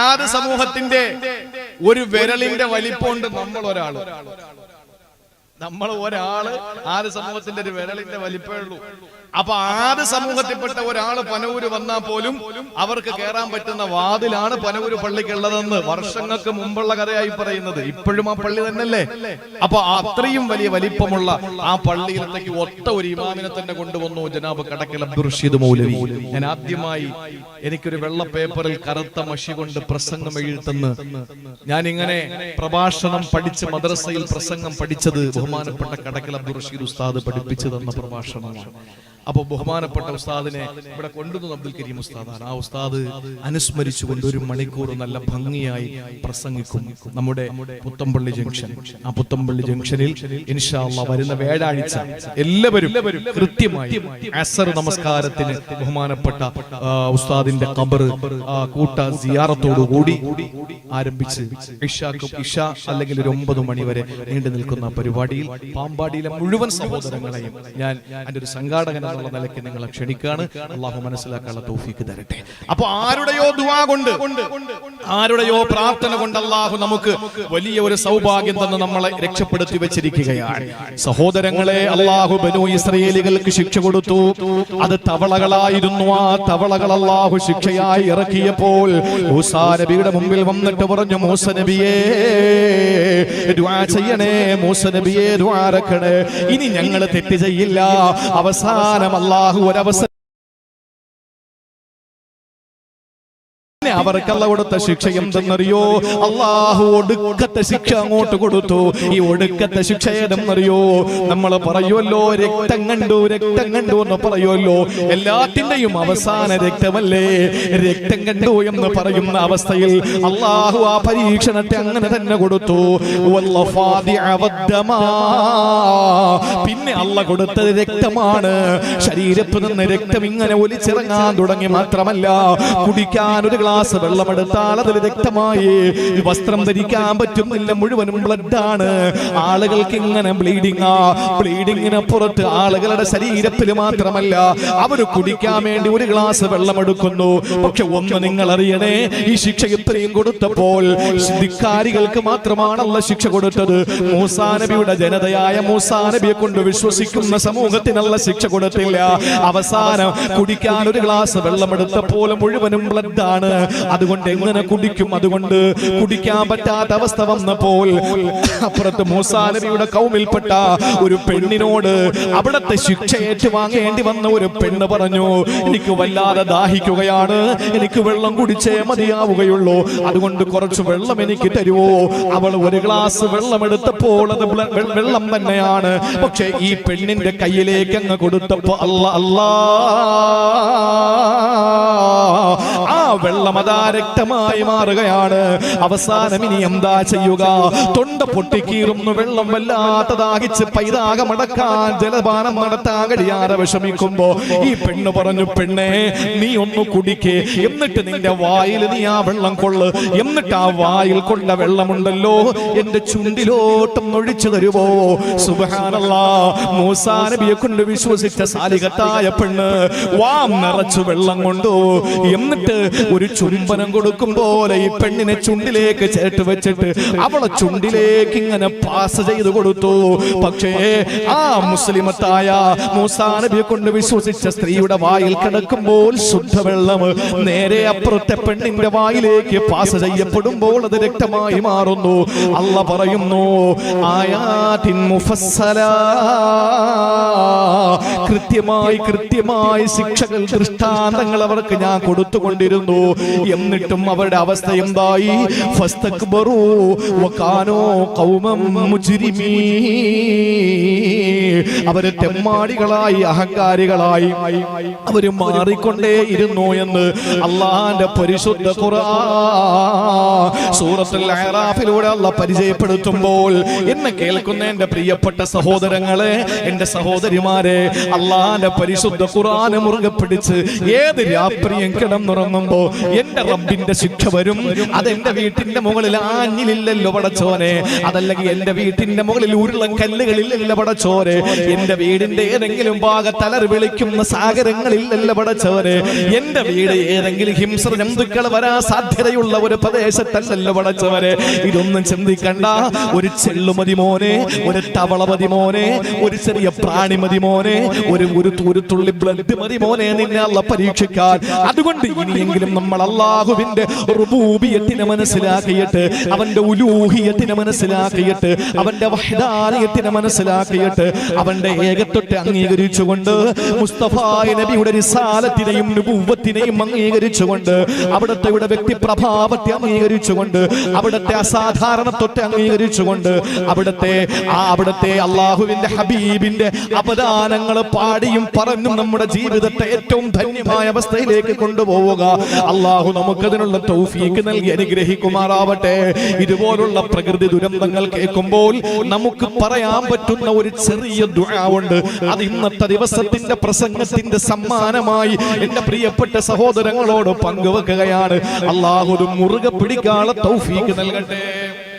ആദ് സമൂഹത്തിന്റെ ഒരു വിരലിന്റെ വലിപ്പമുണ്ട്. നമ്മൾ ഒരാള് ആദ് സമൂഹത്തിന്റെ ഒരു വിരലിന്റെ വലിപ്പമേ ഉള്ളൂ. അപ്പൊ ആദ് സമൂഹത്തിൽപ്പെട്ട ഒരാള് പനവൂര് വന്നാൽ പോലും അവർക്ക് കയറാൻ പറ്റുന്ന വാതിലാണ് പനവൂര് പള്ളിക്കുള്ളതെന്ന് വർഷങ്ങൾക്ക് മുമ്പുള്ള കഥയായി പറയുന്നത്. ഇപ്പോഴും ആ പള്ളി തന്നെയല്ലേ? അപ്പൊ അത്രയും വലിയ വലിപ്പമുള്ള ആ പള്ളിയിലത്തേക്ക് ഒത്ത ഒരു ഇമാമിനെ തന്നെ കൊണ്ടുവന്നു ജനാബ് കടക്കൽ അബ്ദുർ റഷീദ് മൗലവി. ഞാൻ ആദ്യമായി എനിക്കൊരു വെള്ള പേപ്പറിൽ കറുത്ത മഷി കൊണ്ട് പ്രസംഗം എഴുതുന്ന, ഞാൻ ഇങ്ങനെ പ്രഭാഷണം പഠിച്ച് മദ്രസയിൽ പ്രസംഗം പഠിച്ചത് ബഹുമാനപ്പെട്ട കടക്കൽ അബ്ദുർ റഷീദ് ഉസ്താദ് പഠിപ്പിച്ചു തന്ന പ്രഭാഷണമാണ്. അപ്പൊ ബഹുമാനപ്പെട്ട ഉസ്താദിനെ ഇവിടെ കൊണ്ടുവന്നു അബ്ദുൽ കരീം ഉസ്താദാണ്. ആ ഉസ്താദ് അനുസ്മരിച്ചുകൊണ്ട് 1 മണിക്കൂർ നല്ല ഭംഗിയായി പ്രസംഗിക്കും നമ്മുടെ പുത്തമ്പള്ളി ജംഗ്ഷൻ. ആ പുത്തമ്പള്ളി ജംഗ്ഷനിൽ ഇൻഷാ അല്ലാഹ് വരുന്ന വ്യാഴാഴ്ച എല്ലാവരും കൃത്യമായി അസർ നമസ്കാരത്തിന് ബഹുമാനപ്പെട്ട ഉസ്താദിന്റെ ഖബർ കൂട്ട സിയാറത്തോടു കൂടി ആരംഭിച്ച് ഇഷ അല്ലെങ്കിൽ ഒരു 9 മണി വരെ നീണ്ടു നിൽക്കുന്ന പരിപാടിയിൽ പാമ്പാടിയിലെ മുഴുവൻ സഹോദരങ്ങളെയും ഞാൻ എൻ്റെ ഒരു സംഘാടകൻ എന്നുള്ള നിലയ്ക്ക് നിങ്ങളെ ക്ഷണിക്കാണ്. അള്ളാഹു മനസ്സിലാക്കാനുള്ള തൗഫീക്ക് തരട്ടെ. അപ്പൊ ആരുടെയോ ദുആ കൊണ്ട്, ആരുടെയോ പ്രാർത്ഥന കൊണ്ട് അള്ളാഹു നമുക്ക് വലിയ ഒരു സൗഭാഗ്യം തന്ന് നമ്മളെ രക്ഷപ്പെടുത്തി വെച്ചിരിക്കുകയാണ്. സഹോദരങ്ങളെ, അള്ളാഹു ബനൂ ഇസ്രായേലികൾക്ക് ശിക്ഷ കൊടുത്തു. അത് തവളകളായിരുന്നു. ആ തവളകൾ അള്ളാഹു ശിക്ഷയായി ഇറക്കിയപ്പോൾ മൂസാ നബിയുടെ മുമ്പിൽ വന്നിട്ട് പറഞ്ഞു, മൂസ നബിയേ ദുആ ചെയ്യണേ, മൂസ നബിയേ ദുആ ഇറക്കണേ, ഇനി ഞങ്ങൾ തെറ്റ് ചെയ്യില്ല. അവസാനം അല്ലാഹു ഒരവസരം അവർക്കല്ല കൊടുത്ത ശിക്ഷ എന്തെന്നറിയോ? അള്ളാഹു ഒടുക്കത്തെ ശിക്ഷ അങ്ങോട്ട് കൊടുത്തു. ഈ ഒടുക്കത്തെ ശിക്ഷ ഏതെന്നറിയോ? നമ്മൾ പറയുമല്ലോ രക്തം കണ്ടു എന്ന് പറയുമല്ലോ. എല്ലാത്തിന്റെയും അവസാന രക്തമല്ലേ? രക്തം കണ്ടു എന്ന് പറയുന്ന അവസ്ഥയിൽ അള്ളാഹു ആ പരീക്ഷണത്തെ അങ്ങനെ തന്നെ കൊടുത്തു. പിന്നെ അള്ളാഹു കൊടുത്തത് രക്തമാണ്. ശരീരത്തിൽ നിന്ന് രക്തം ഇങ്ങനെ ഒലിച്ചിറങ്ങാൻ തുടങ്ങി. മാത്രമല്ല, കുടിക്കാൻ ഒരു ഗ്ലാസ് വെള്ളമെടുത്താൽ അതിൽ രക്തമായി. വസ്ത്രം ധരിക്കാൻ പറ്റുന്നില്ല, മുഴുവനും ബ്ലഡാണ്. ആളുകൾക്ക് ഇങ്ങനെ ബ്ലീഡിങ്ങിന് പുറത്ത് ആളുകളുടെ ശരീരത്തിൽ മാത്രമല്ല, അവർ കുടിക്കാൻ വേണ്ടി ഒരു ഗ്ലാസ് വെള്ളമെടുക്കുന്നു. പക്ഷെ ഒന്ന് നിങ്ങൾ അറിയണേ, ഈ ശിക്ഷ ഇത്രയും കൊടുത്തപ്പോൾ ധിക്കാരികൾക്ക് മാത്രമാണല്ല ശിക്ഷ കൊടുത്തത്. മൂസാ നബിയുടെ ജനതയായ മൂസാ നബിയെ കൊണ്ട് വിശ്വസിക്കുന്ന സമൂഹത്തിനുള്ള ശിക്ഷ കൊടുത്തില്ല. അവസാനം കുടിക്കാൻ ഒരു ഗ്ലാസ് വെള്ളമെടുത്തപ്പോൾ മുഴുവനും ബ്ലഡാണ്. അതുകൊണ്ട് എങ്ങനെ കുടിക്കും? അതുകൊണ്ട് കുടിക്കാൻ പറ്റാത്ത അവസ്ഥ വന്നപ്പോൾ അപ്പുറത്ത് മൂസാ നബിയുടെ കൗമിൽപ്പെട്ട ഒരു പെണ്ണിനോട് അവിടത്തെ ശിക്ഷ ഏറ്റുവാങ്ങേണ്ടി വന്ന ഒരു പെണ്ണ് പറഞ്ഞു, എനിക്ക് വല്ലാതെ ദാഹിക്കുകയാണ്, എനിക്ക് വെള്ളം കുടിച്ചേ മതിയാവുകയുള്ളൂ, അതുകൊണ്ട് കുറച്ച് വെള്ളം എനിക്ക് തരുവോ? അവൾ ഒരു ഗ്ലാസ് വെള്ളം എടുത്തപ്പോൾ അത് വെള്ളം തന്നെയാണ്. പക്ഷെ ഈ പെണ്ണിന്റെ കയ്യിലേക്ക് അങ്ങ് കൊടുത്തപ്പോ ആ വെള്ളം അതാ രക്തമായി മാറുകയാണ്. അവസാനം ഇനി എന്താ ചെയ്യുക? തൊണ്ട പൊട്ടിക്കീറുന്നു. വെള്ളം വല്ലാത്ത ദാഹിച്ച് പൈതാകമടക്കാൻ ജലപാനം നടത്താൻ കഴിയാതെ വിഷമിക്കുമ്പോ ഈ പെണ്ണ് പറഞ്ഞു, പെണ്ണേ നീ ഒന്ന് കുടിക്കേ, എന്നിട്ട് നിന്റെ വായിൽ നീ ആ വെള്ളം കൊള്ളു, എന്നിട്ട് ആ വായിൽ കൊണ്ട വെള്ളമുണ്ടല്ലോ എന്റെ ചുണ്ടിലോട്ടും ഒഴിച്ചു തരുമോ? സുബ്ഹാനല്ലാഹ്, മൂസാ നബിയെ കൊണ്ട് വിശ്വസിച്ച സാലിഹത്തായ പെണ്ണ് വാം നിറച്ചു വെള്ളം കൊണ്ടു. എന്നിട്ട് ഒരു ചുംബനം കൊടുക്കും പോലെ ഈ പെണ്ണിനെ ചുണ്ടിലേക്ക് ചേർത്ത് വെച്ചിട്ട് അവളെ ചുണ്ടിലേക്ക് ഇങ്ങനെ പാസ് ചെയ്തു കൊടുത്തു. പക്ഷേ ആ മുസ്ലിമത്തായ മൂസാ നബിയെ കൊണ്ട് വിശ്വസിച്ച സ്ത്രീയുടെ വായിൽ കിടക്കുമ്പോൾ ശുദ്ധവെള്ളം നേരെ അപ്പുറത്തെ പെണ്ണിന്റെ വായിലേക്ക് പാസ് ചെയ്യപ്പെടുമ്പോൾ അത് രക്തമായി മാറുന്നു. അല്ലാഹ് പറയുന്നു, ആയാതിൻ മുഫസ്സലാ, കൃത്യമായി ശിക്ഷകൾ, ദൃഷ്ടാന്തങ്ങൾ അവർക്ക് ഞാൻ കൊടുത്തുകൊണ്ടിരുന്നു. എന്നിട്ടും അവരുടെ അവസ്ഥ എന്തായി? ഫസ്തക്ബറൂ വകാനൂ ഖൗമൻ മുജ്രിമീൻ. അവര് തെമ്മാടികളായി, അഹങ്കാരികളായി അവര് മാറിക്കൊണ്ടേയിരുന്നു എന്ന് അള്ളാന്റെ പരിശുദ്ധ ഖുർആൻ സൂറത്തുൽ അഅറാഫിലൂടെ അള്ളാഹ് പരിചയപ്പെടുത്തുമ്പോൾ എന്നെ കേൾക്കുന്ന എന്റെ പ്രിയപ്പെട്ട സഹോദരങ്ങളെ, എന്റെ സഹോദരിമാരെ, അള്ളാന്റെ പരിശുദ്ധ ഖുർആനെ മുറുകെ പിടിച്ച് ഏത് രാത്രിയും കിടന്നുറങ്ങുമ്പോ എന്റെ റബ്ബിന്റെ ശിക്ഷ വരും. അതെന്റെ വീട്ടിന്റെ മുകളിൽ ആഞ്ഞിലില്ലല്ലോ പടച്ചോനെ, അതല്ലെങ്കിൽ എന്റെ വീട്ടിന്റെ മുകളിൽ ഉരുളൻ കല്ലുകളില്ലല്ലോ പടച്ചോനെ, എന്റെ വീടിന്റെ ഏതെങ്കിലും ഭാഗത്ത് അലറി വിളിക്കുന്ന സാഗരങ്ങളില്ലല്ലോ പടച്ചോനെ, എന്റെ വീട് ഏതെങ്കിലും ഹിംസ്ര ജന്തുക്കൾ വരാൻ സാധ്യതയുള്ള ഒരു പ്രദേശത്തല്ലല്ലോ പടച്ചോനെ. ഇതൊന്നും ചിന്തിക്കണ്ട. ഒരു ചെള്ളുമതി മോനെ, ഒരു തവള മതി മോനെ, ഒരു ചെറിയ പ്രാണി മതി മോനെ, ഒരു തുള്ളി ബ്ലഡ് മതി മോനെ നിന്നെ അല്ലാഹ് പരീക്ഷിക്കാൻ. അതുകൊണ്ട് ഇനിയെങ്കിലും നമ്മൾ അല്ലാഹുവിന്റെ റുബൂബിയത്തിനെ മനസ്സിലാക്കിയിട്ട്, അവന്റെ ഉലൂഹിയത്തിനെ മനസ്സിലാക്കിയിട്ട്, അവന്റെ വഹ്ദാനിയത്തിനെ മനസ്സിലാക്കിയിട്ട്, അവന്റെ ഏകത്വത്തെ അംഗീകരിച്ചുകൊണ്ട്, മുസ്തഫ നബിയുടെ റിസാലത്തിനെയും നുബുവ്വത്തിനെയും അംഗീകരിച്ചുകൊണ്ട്, അവിടുത്തെ വ്യക്തി പ്രഭാവത്തെ അംഗീകരിച്ചുകൊണ്ട്, അവിടുത്തെ അസാധാരണത്വത്തെ അംഗീകരിച്ചുകൊണ്ട്, അവിടുത്തെ അല്ലാഹുവിന്റെ ഹബീബിന്റെ അപദാനങ്ങൾ പാടിയും പറഞ്ഞും നമ്മുടെ ജീവിതത്തെ ഏറ്റവും ധന്യമായ അവസ്ഥയിലേക്ക് കൊണ്ടുപോവുക. അല്ലാഹു നമുക്കതിനുള്ള തൗഫീക്ക് നൽകി അനുഗ്രഹിക്കുമാറാവട്ടെ. ഇതുപോലുള്ള പ്രകൃതി ദുരന്തങ്ങൾ കേൾക്കുമ്പോൾ നമുക്ക് പറയാൻ പറ്റുന്ന ഒരു ചെറിയ ദുആ ഉണ്ട്. അത് ഇന്നത്തെ ദിവസത്തിന്റെ പ്രസംഗത്തിന്റെ സമ്മാനമായി എന്റെ പ്രിയപ്പെട്ട സഹോദരങ്ങളോട് പങ്കുവെക്കുകയാണ്. അല്ലാഹു മുറുകെ പിടിക്കാനുള്ള തൗഫീക്ക് നൽകട്ടെ.